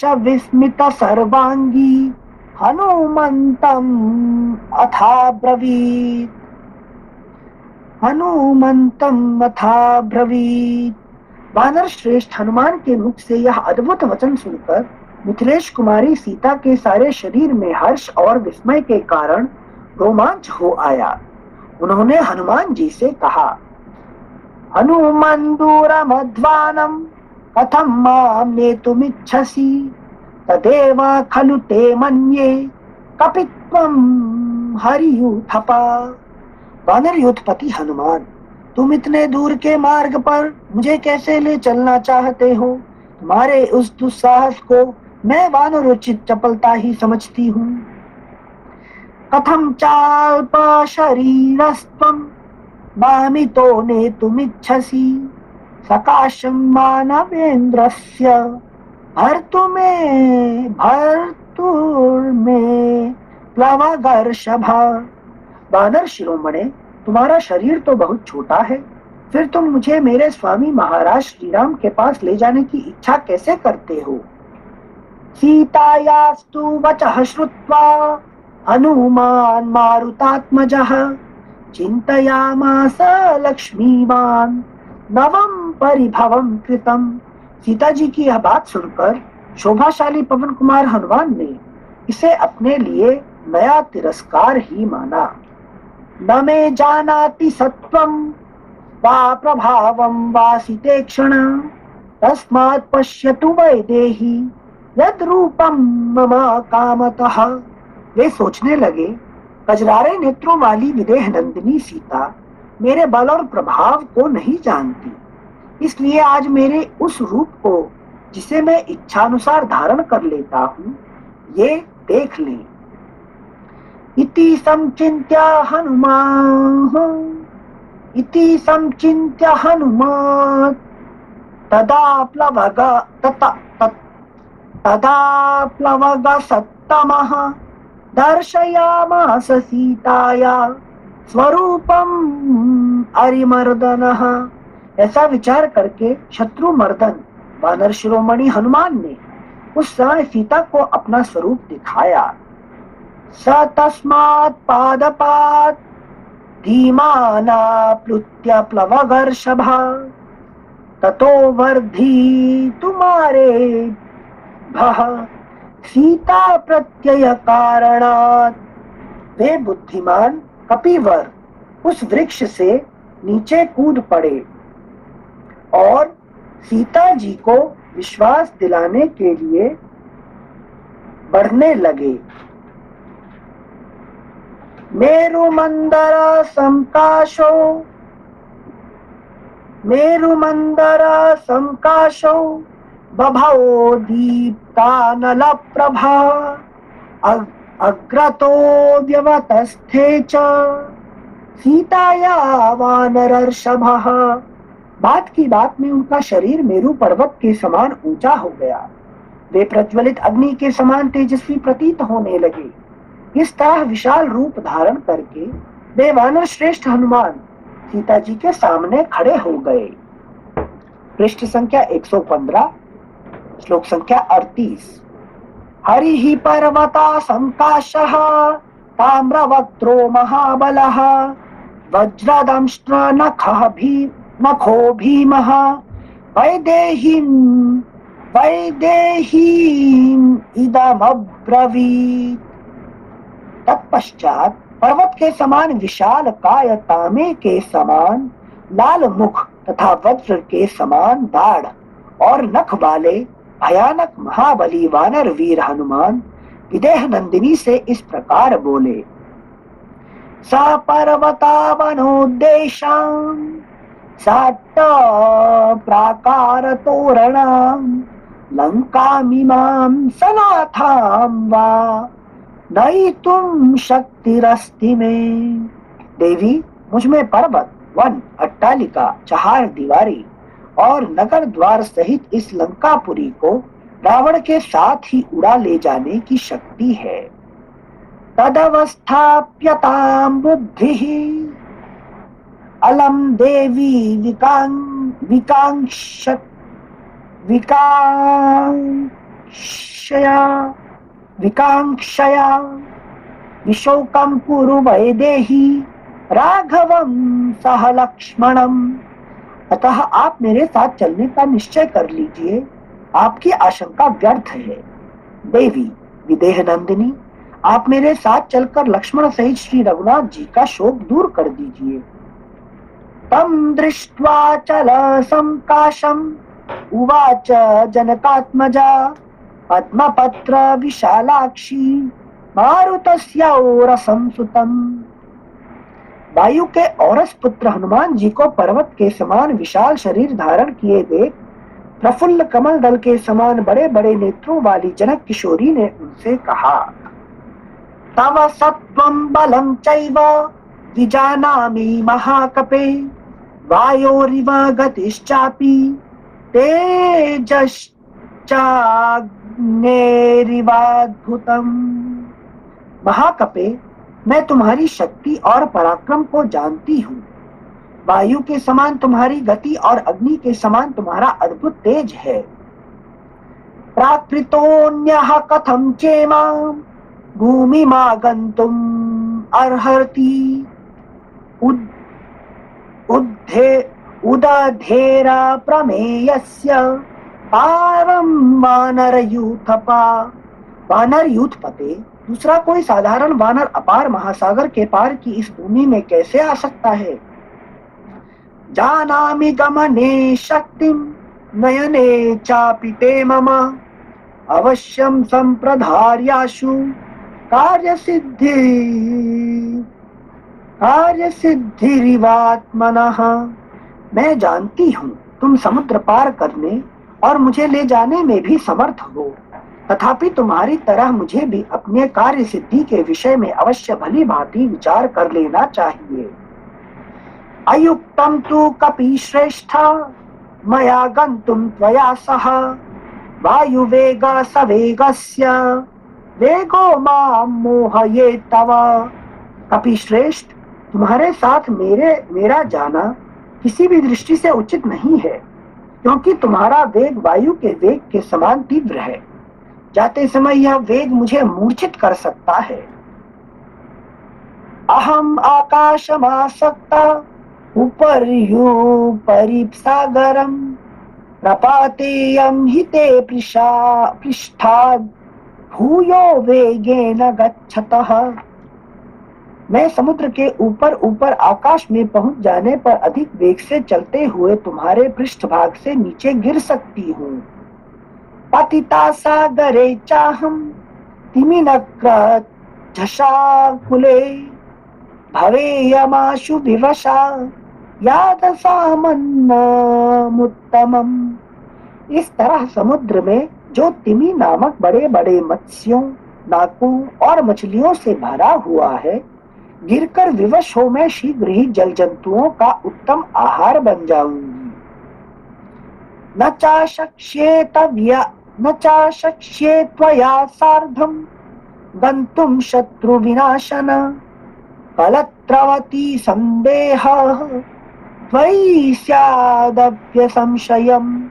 विस्मित सर्वांगी हनुमंतम अथाब्रवीत। वानर श्रेष्ठ हनुमान के मुख से यह अद्भुत वचन सुनकर मिथिलेश कुमारी सीता के सारे शरीर में हर्ष और विस्मय के कारण रोमांच हो आया। उन्होंने हनुमान जी से कहा, हनुमंदूरमध्वानम कथम माम नेतुमिच्छसि तदेव खलु ते मन्ये कपित्वम हरियूथपा। वानर योधपति हनुमान, तुम इतने दूर के मार्ग पर मुझे कैसे ले चलना चाहते हो? तुम्हारे उस दुस्साहस को मैं वानरोचित चपलता ही समझती हूँ। कथम चाल्प शरीरस्त्वं मामितो नेतुमिच्छसि सकाशं मानवेन्द्रस्य भर्तुर्मे प्लवगर्षभा। वानर शिरोमणे, तुम्हारा शरीर तो बहुत छोटा है, फिर तुम मुझे मेरे स्वामी महाराज श्री राम के पास ले जाने की इच्छा कैसे करते हो? सीतायास्तु वचः श्रुत्वा हनुमान मारुतात्मजः चिंतयामास लक्ष्मीवान नवम परिभवम कृतम। सीता जी की यह बात सुनकर शोभाशाली पवन कुमार हनुमान ने इसे अपने लिए नया तिरस्कार ही माना। न मे जानाति सत्वं वा प्रभावं वा सितेक्षण तस्मात् पश्यतु वैदेही यद रूपम मम कामतः। वे सोचने लगे, कजरारे नेत्रों वाली विदेह नंदिनी सीता मेरे बल और प्रभाव को नहीं जानती, इसलिए आज मेरे उस रूप को जिसे मैं इच्छानुसार धारण कर लेता हूँ ये देख लें। इति समचिन्त्य हनुमान तदा प्लवग सत्तमः दर्शयामास सीताया स्वरूपम अरिमर्दनः। ऐसा विचार करके शत्रु मर्दन वानर शिरोमणि हनुमान ने उस समय सीता को अपना स्वरूप दिखाया। स तस्मात् पादपात् धीमानाप्लुत्य प्लवगर्षभा ततो वर्धी तुम्हारे भः सीता प्रत्यय कारणात्। वे बुद्धिमान कपिवर उस वृक्ष से नीचे कूद पड़े और सीता जी को विश्वास दिलाने के लिए बढ़ने लगे। मेरुमंदर संकाशो बभौ दीप्तानल प्रभा अग्रतो व्यवतस्थे च सीताया वानरर्षभः। बात की बात में उनका शरीर मेरु पर्वत के समान ऊंचा हो गया। वे प्रज्वलित अग्नि के समान तेजस्वी प्रतीत होने लगे। इस तरह विशाल रूप धारण करके वे वानर श्रेष्ठ हनुमान सीता जी के सामने खड़े हो गए। पृष्ठ संख्या 115। श्लोक संख्या 38। हरिः पर्वता संकाशः ताम्रवक्त्रो महाबलः वज्रदंष्ट्र नखो भीमः वैदेहीं वैदेहीं इदमब्रवीत्। तत्पश्चात पर्वत के समान विशाल काय, तांबे के समान लाल मुख तथा वज्र के समान दाढ़ और नख वाले भयानक महाबली वानर वीर हनुमान विदेह नंदिनी से इस प्रकार बोले। स पर्वतावनोद्देशां साट्ट प्राकार तोरणां लंकामिमां सनाथां वा नयितुं शक्तिरस्ति में। देवी, मुझ में पर्वत, वन, अट्टालिका, चहार दीवारी और नगर द्वार सहित इस लंकापुरी को रावण के साथ ही उड़ा ले जाने की शक्ति है। तदवस्थाप्यतां बुद्धिः अलम देवी विकांक्षया विशोकं कुरु वैदेही राघवं सह लक्ष्मणम्। अतः आप मेरे साथ चलने का निश्चय कर लीजिए, आपकी आशंका व्यर्थ है। देवी, विदेह नंदिनी, आप मेरे साथ चलकर लक्ष्मण सहित श्री रघुनाथ जी का शोक दूर कर दीजिए। तम दृष्ट्वा चल संकाशम उवाच जनकात्मजा पद्मपत्र विशालाक्षी मारुतस्य औरसं सुतम्। वायु के औरस पुत्र हनुमान जी को पर्वत के समान विशाल शरीर धारण किए देख प्रफुल्ल कमल दल के समान बड़े बड़े नेत्रों वाली जनक किशोरी ने उनसे कहा। तव सत्वं बलं चैव विजानामि महाकपे वायोरिव गतिश्चापि तेजश्चाग्नेरिवाद्भुतम्। महाकपे, मैं तुम्हारी शक्ति और पराक्रम को जानती हूँ। वायु के समान तुम्हारी गति और अग्नि के समान तुम्हारा अद्भुत तेज है। प्राकृतोऽन्यः कथं चेमां भूमिमागन्तुम् अर्हति उदधेरा प्रमेयस्य पारं वानरयूथपते। दूसरा कोई साधारण वानर अपार महासागर के पार की इस भूमि में कैसे आ सकता है। जानामि गमने शक्तिं नयने चापि ते मम अवश्यं संप्रधार्याशु कार्यसिद्धिरिवात्मनः। मैं जानती हूँ तुम समुद्र पार करने और मुझे ले जाने में भी समर्थ हो, तथापि तुम्हारी तरह मुझे भी अपने कार्य सिद्धि के विषय में अवश्य भली भांति विचार कर लेना चाहिए। अयुक्तं तु कपिश्रेष्ठा मया गन्तुं त्वया सह वायुवेग सवेगस्य वेगो मां मोहयेत् तव। कपिश्रेष्ठ, तुम्हारे साथ मेरा जाना किसी भी दृष्टि से उचित नहीं है, क्योंकि तुम्हारा वेग वायु के वेग के समान तीव्र है। जाते समय यह वेग मुझे मूर्छित कर सकता है। अहम आकाशमासक्ता उपर्युपरि सागरं प्रपातेयं हि ते पृष्ठाद् भूयो वेगेन गच्छतः। मैं समुद्र के ऊपर ऊपर आकाश में पहुंच जाने पर अधिक वेग से चलते हुए तुम्हारे पृष्ठभाग से नीचे गिर सकती हूँ। पतिता सागरे चाहम तिमिनक्र झषाकुले भवेयमाशु विवशा यादसामन्नमुत्तमम्। इस तरह समुद्र में जो तिमी नामक बड़े बड़े मत्स्यों, नाकों और मछलियों से भरा हुआ है, गिरकर विवश हो मैं शीघ्र ही जल जंतुओं का उत्तम आहार बन जाऊंगी। न चाशक्ष्ये त्वया सार्धं गन्तुं शत्रु विनाशन कलत्रवती संदेहः त्वयि स्यादप्य संशयम्।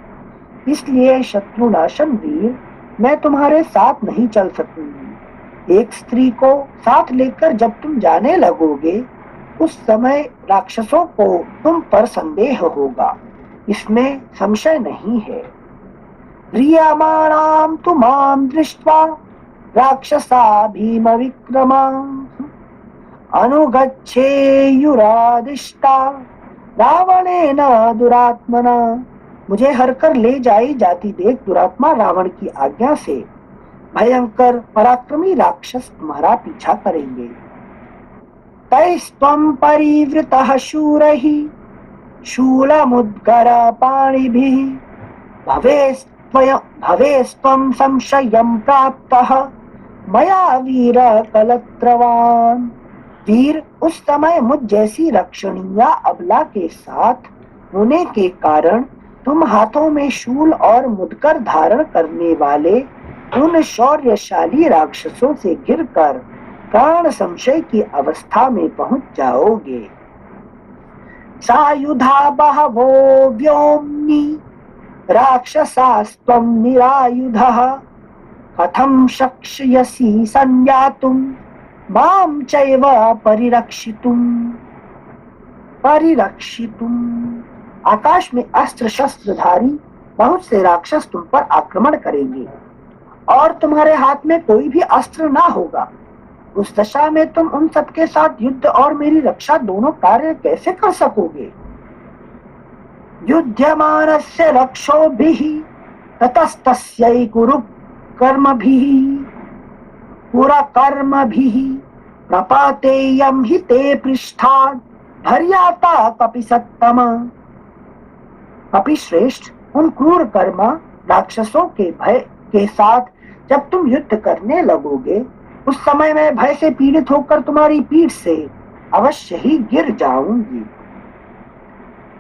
इसलिए शत्रुनाशन वीर, मैं तुम्हारे साथ नहीं चल सकूंगी। एक स्त्री को साथ लेकर जब तुम जाने लगोगे, उस समय राक्षसों को तुम पर संदेह होगा, इसमें संशय नहीं है। ह्रियमाणां तु मां दृष्ट्वा राक्षसा भीम विक्रमा अनुगच्छेयुरादिष्टा रावणेन दुरात्मना। मुझे हर कर ले जाई जाती देख दुरात्मा रावण की आज्ञा से भयंकर पराक्रमी राक्षस तुम्हारा पीछा करेंगे। तैस्त्वं परिवृतः शूरैः शूलमुद्गर पाणिभिः भवेस्त्वं संशयं प्राप्तः मया वीर कलत्रवान्। वीर, उस समय मुझ जैसी रक्षणीय अबला के साथ होने के कारण तुम हाथों में शूल और मुदकर धारण करने वाले उन शौर्यशाली राक्षसों से गिरकर प्राण संशय की अवस्था में पहुंच जाओगे। सायुधा बहवो व्योम्नि राक्षसास्त्वं निरायुधः कथं शक्ष्यसि संज्ञातुं मां चैव परिरक्षितुम्। आकाश में अस्त्र शस्त्रधारी बहुत से राक्षस तुम पर आक्रमण करेंगे और तुम्हारे हाथ में कोई भी अस्त्र ना होगा। उस दशा में तुम उन सबके साथ युद्ध और मेरी रक्षा दोनों कार्य कैसे कर सकोगे? युध्यमानस्य रक्षोभिः ततस्तस्यै कुरु कर्मभिः पुरकर्मभिः प्रपातेयं हि ते पृष्ठात् भर्याता कपिसत्तम। कपिश्रेष्ठ, उन क्रूर कर्मा राक्षसों के भय के साथ जब तुम युद्ध करने लगोगे, उस समय मैं भय से पीड़ित होकर तुम्हारी पीठ से अवश्य ही गिर जाऊंगी।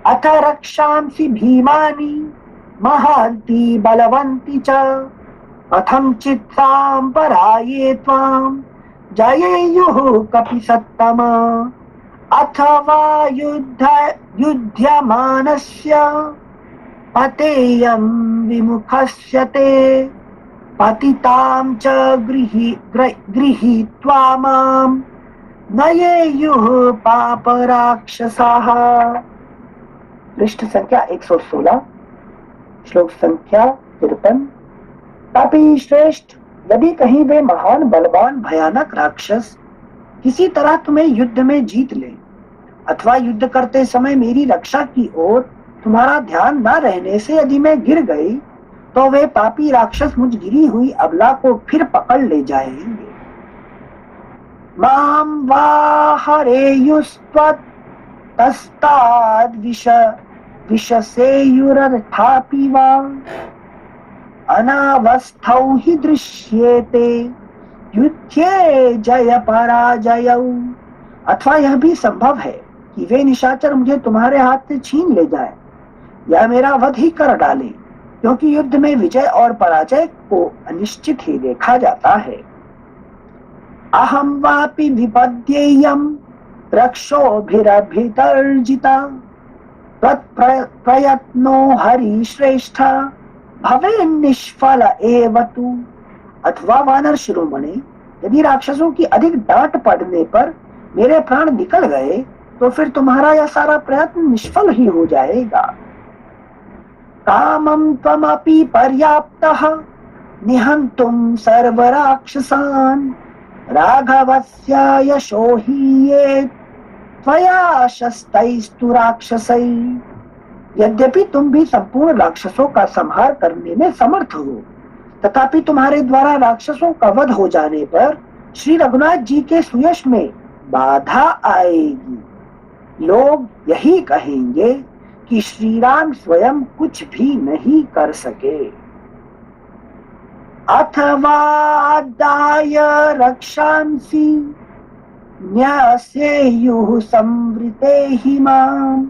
अथ रक्षांसि भीमानि महान्ति बलवन्ति च कथं चित्तां पराये त्वां जयेयुः कपिसत्तम। अथवा युध्यमानस्य पतेयं विमुखस्य ते पतितां च गृहीत्वा मां नयेयुः पापराक्षसाः। पृष्ठ संख्या 116, श्लोक संख्या 53। कपि श्रेष्ठ, यदि कहीं वे महान बलवान भयानक राक्षस किसी तरह तुम्हें युद्ध में जीत ले अथवा युद्ध करते समय मेरी रक्षा की ओर तुम्हारा ध्यान न रहने से यदि मैं गिर गई, तो वे पापी राक्षस मुझ गिरी हुई अबला को फिर पकड़ ले जाएंगे। मां वा हरेयुस्त्वत्तस्ताद् विशसेयुरर्थापि वा अनावस्थौ हि दृश्येते युद्धे जय पराजयौ। अथवा यह भी संभव है कि वे निशाचर मुझे तुम्हारे हाथ से छीन ले जाए या मेरा वध ही कर डाले, क्योंकि युद्ध में विजय और पराजय को अनिश्चित ही देखा जाता है। अहं वापि विपद्येयं रक्षोभिरभितर्जिता तत्प्रयत्नो हरिश्रेष्ठ भवेन्निष्फल एव तु। अथवा वानर शिरोमणि, यदि राक्षसों की अधिक डांट पड़ने पर मेरे प्राण निकल गए, तो फिर तुम्हारा यह सारा प्रयत्न निष्फल ही हो जाएगा। कामं त्वमपि पर्याप्तः निहन्तुं सर्वराक्षसान् राघवस्य यशो हि ये त्वया शस्तैस्तु राक्षसैः। यद्यपि तुम भी संपूर्ण राक्षसों का संहार करने में समर्थ हो, तथापि तुम्हारे द्वारा राक्षसों का वध हो जाने पर श्री रघुनाथ जी के सुयश में बाधा आएगी। लोग यही कहेंगे कि श्री राम स्वयं कुछ भी नहीं कर सके। अथवा दाय रक्षांसि न्यासेयुः संवृते हि मां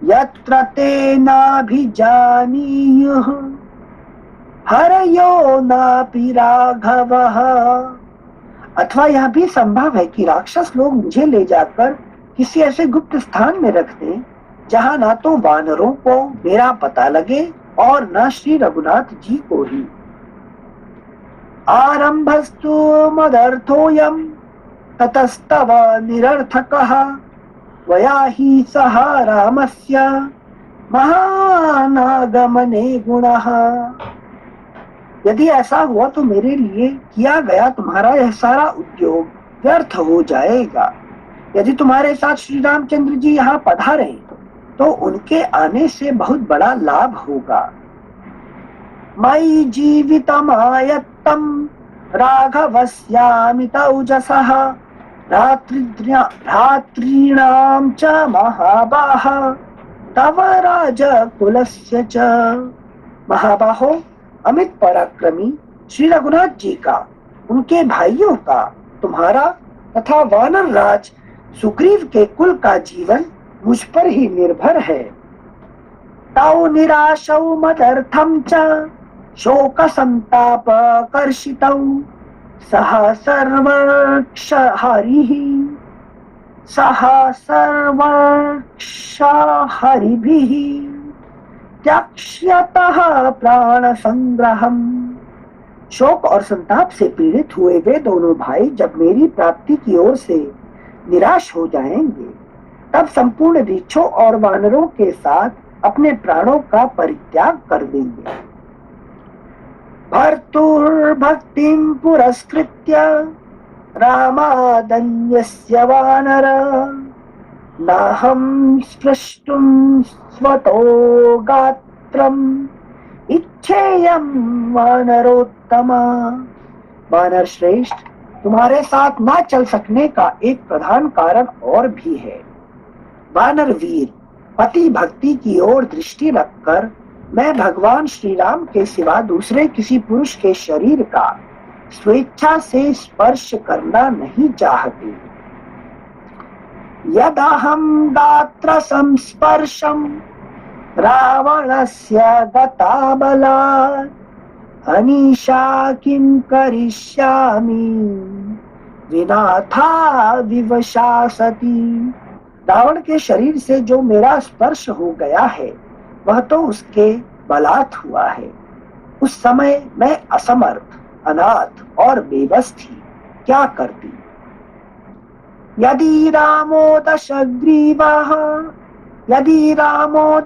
यत्र ते नाभिजानीयुः हरयो नापि राघवः। अथवा यह भी संभव है कि राक्षस लोग मुझे ले जाकर किसी ऐसे गुप्त स्थान में रख दें जहां ना तो वानरों को मेरा पता लगे और न श्री रघुनाथ जी को ही। आरंभस्तु मदर्थोऽयं ततस्तव निरर्थकः त्वया हि सह रामस्य महानागमने गुणः। यदि ऐसा हुआ तो मेरे लिए किया गया तुम्हारा यह सारा उद्योग व्यर्थ हो जाएगा। यदि तुम्हारे साथ श्री रामचंद्र जी यहाँ पधारे तो उनके आने से बहुत बड़ा लाभ होगा। मयि जीवितमायत्तं राघवस्यामित औजसः भ्रातॄणां च महाबाह तव राजकुलस्य च। महाबाहो, अमित पराक्रमी श्री रघुनाथ जी का, उनके भाइयों का, तुम्हारा तथा वानर राज सुग्रीव के कुल का जीवन मुझ पर ही निर्भर है। तौ निराशौ मदर्थं च शोक संताप कर्षितौ सह सर्वक्ष हरिः सह सर्वक्ष हरिभिः त्यक्ष्यतः प्राण संग्रहम्। शोक और संताप से पीड़ित हुए वे दोनों भाई जब मेरी प्राप्ति की ओर से निराश हो जाएंगे तब संपूर्ण वृक्षों और वानरों के साथ अपने प्राणों का परित्याग कर देंगे। भर्तुर्भक्तिं पुरस्कृत्य रामादन्यस्य वानर नाहं स्पृष्टुं स्वतो गात्रम् इच्छेयं वानरोत्तमा। वानर श्रेष्ठ, तुम्हारे साथ ना चल सकने का एक प्रधान कारण और भी है। वानर वीर, पति भक्ति की ओर दृष्टि रखकर मैं भगवान श्री राम के सिवा दूसरे किसी पुरुष के शरीर का स्वेच्छा से स्पर्श करना नहीं चाहती। यदहं गात्र संस्पर्शं रावणस्य गताबलात् अनीशा किं करिष्यामि विनाथा विवशा सती। रावण के शरीर से जो मेरा स्पर्श हो गया है वह तो उसके बलात् हुआ है। उस समय मैं असमर्थ, अनाथ और बेबस थी, क्या करती। यदि रामो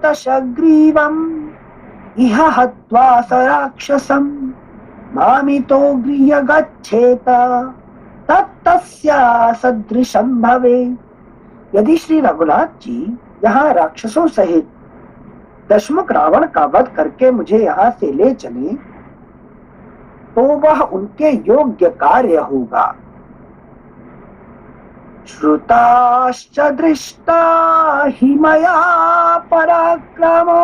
दशग्रीवम् इह हत्वा स राक्षसम् मामितो गृह्य गच्छेत तत्तस्य सदृशं भवेत्। यदि श्री रघुनाथ जी यहाँ राक्षसों सहित दशमुख रावण का वध करके मुझे यहाँ से ले चले तो वह उनके योग्य कार्य होगा। श्रुताश्च दृष्टा हि मया पराक्रमा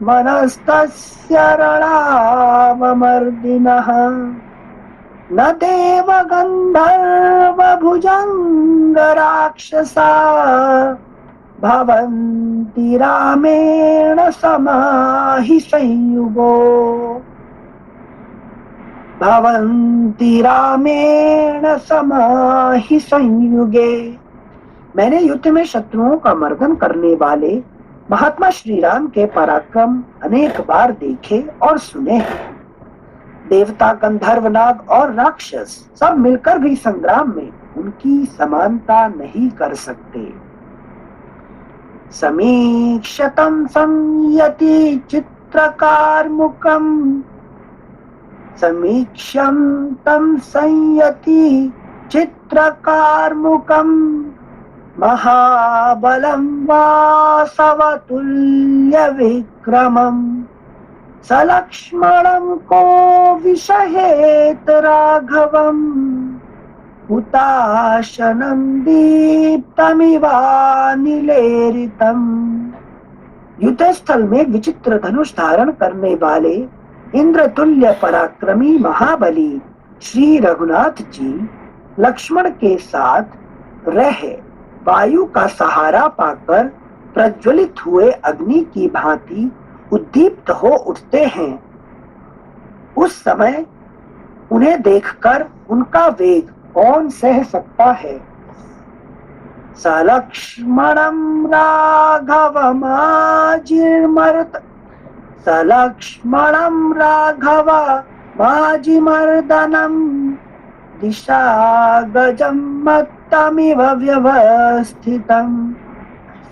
महात्मनस्तस्य रणावमर्दिनः न देव गन्धर्व भुजंग राक्षसा भवन्ति रामेण समाहि संयुगो भवन्ति रामेण समाहि संयुगे। मैंने युद्ध में शत्रुओं का मर्दन करने वाले महात्मा श्री राम के पराक्रम अनेक बार देखे और सुने हैं। देवता, गंधर्व, नाग और राक्षस सब मिलकर भी संग्राम में उनकी समानता नहीं कर सकते। समीक्षतं संयति चित्रकारमुकम् समीक्षं तं संयति चित्रकारमुकम् महाबलं वासवतुल्य विक्रमम् सलक्ष्मणं को विषहेत राघवम् हुताशनं दीप्तमिवानिलेरितम्। युद्धस्थल में विचित्र धनुष धारण करने वाले इंद्रतुल्य पराक्रमी महाबली श्री रघुनाथ जी लक्ष्मण के साथ रह वायु का सहारा पाकर प्रज्वलित हुए अग्नि की भांति उद्दीप्त हो उठते हैं। उस समय उन्हें देखकर उनका वेग कौन सह सकता है। सलक्ष्मणं राघवमाजिमर्दनं दिशा गजं मत्तमिव व्यवस्थितम्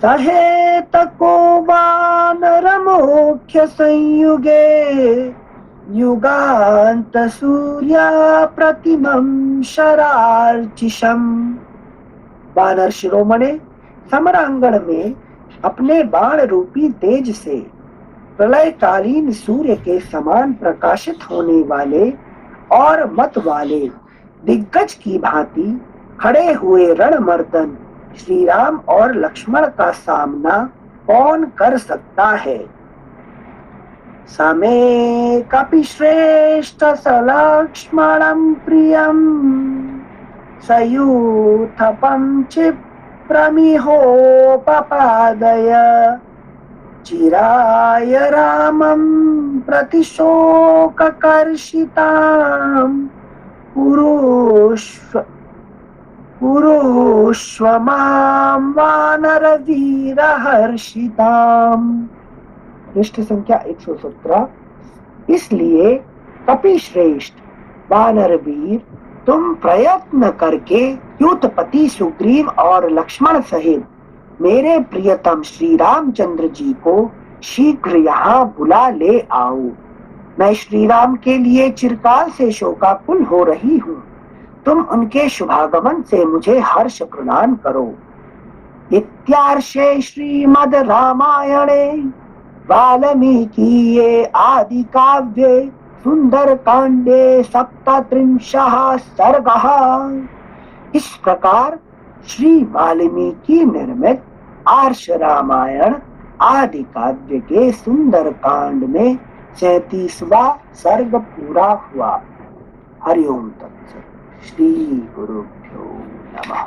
सहेतको वानरमुख्य संयुगे युगांत सूर्य प्रतिमं शरार्चिषम्। वानर शिरोमणे समरांगण में अपने बाण रूपी तेज से प्रलयकालीन सूर्य के समान प्रकाशित होने वाले और मत वाले दिग्गज की भांति खड़े हुए रणमर्दन श्री राम और लक्ष्मण का सामना कौन कर सकता है। समे कपिश्रेष्ठ सलक्ष्मणं प्रियं सयूथपं क्षिप्रमिहोपपादय चिराय रामं प्रतिशोककर्षितां पुरुष्व मां वानरवीर हर्षिताम्। पृष्ठ संख्या 117। इसलिए कपिश्रेष्ठ वानर वीर तुम प्रयत्न करके युद्धपति सुग्रीव और लक्ष्मण सहित मेरे प्रियतम श्री रामचंद्र जी को शीघ्र यहाँ बुला ले आओ। मैं श्री राम के लिए चिरकाल से शोकाकुल हो रही हूँ। तुम उनके शुभागमन से मुझे हर्ष प्रदान करो। इत्यार्षे श्रीमद् रामायणे वाल्मीकीये आदि काव्ये सुंदर कांडे 37 सर्गः। इस प्रकार श्री वाल्मीकि निर्मित आर्ष रामायण आदि काव्य के सुंदर कांड में 37वां सर्ग पूरा हुआ। हरिओम तत्सत। श्री गुरुभ्यो नमः।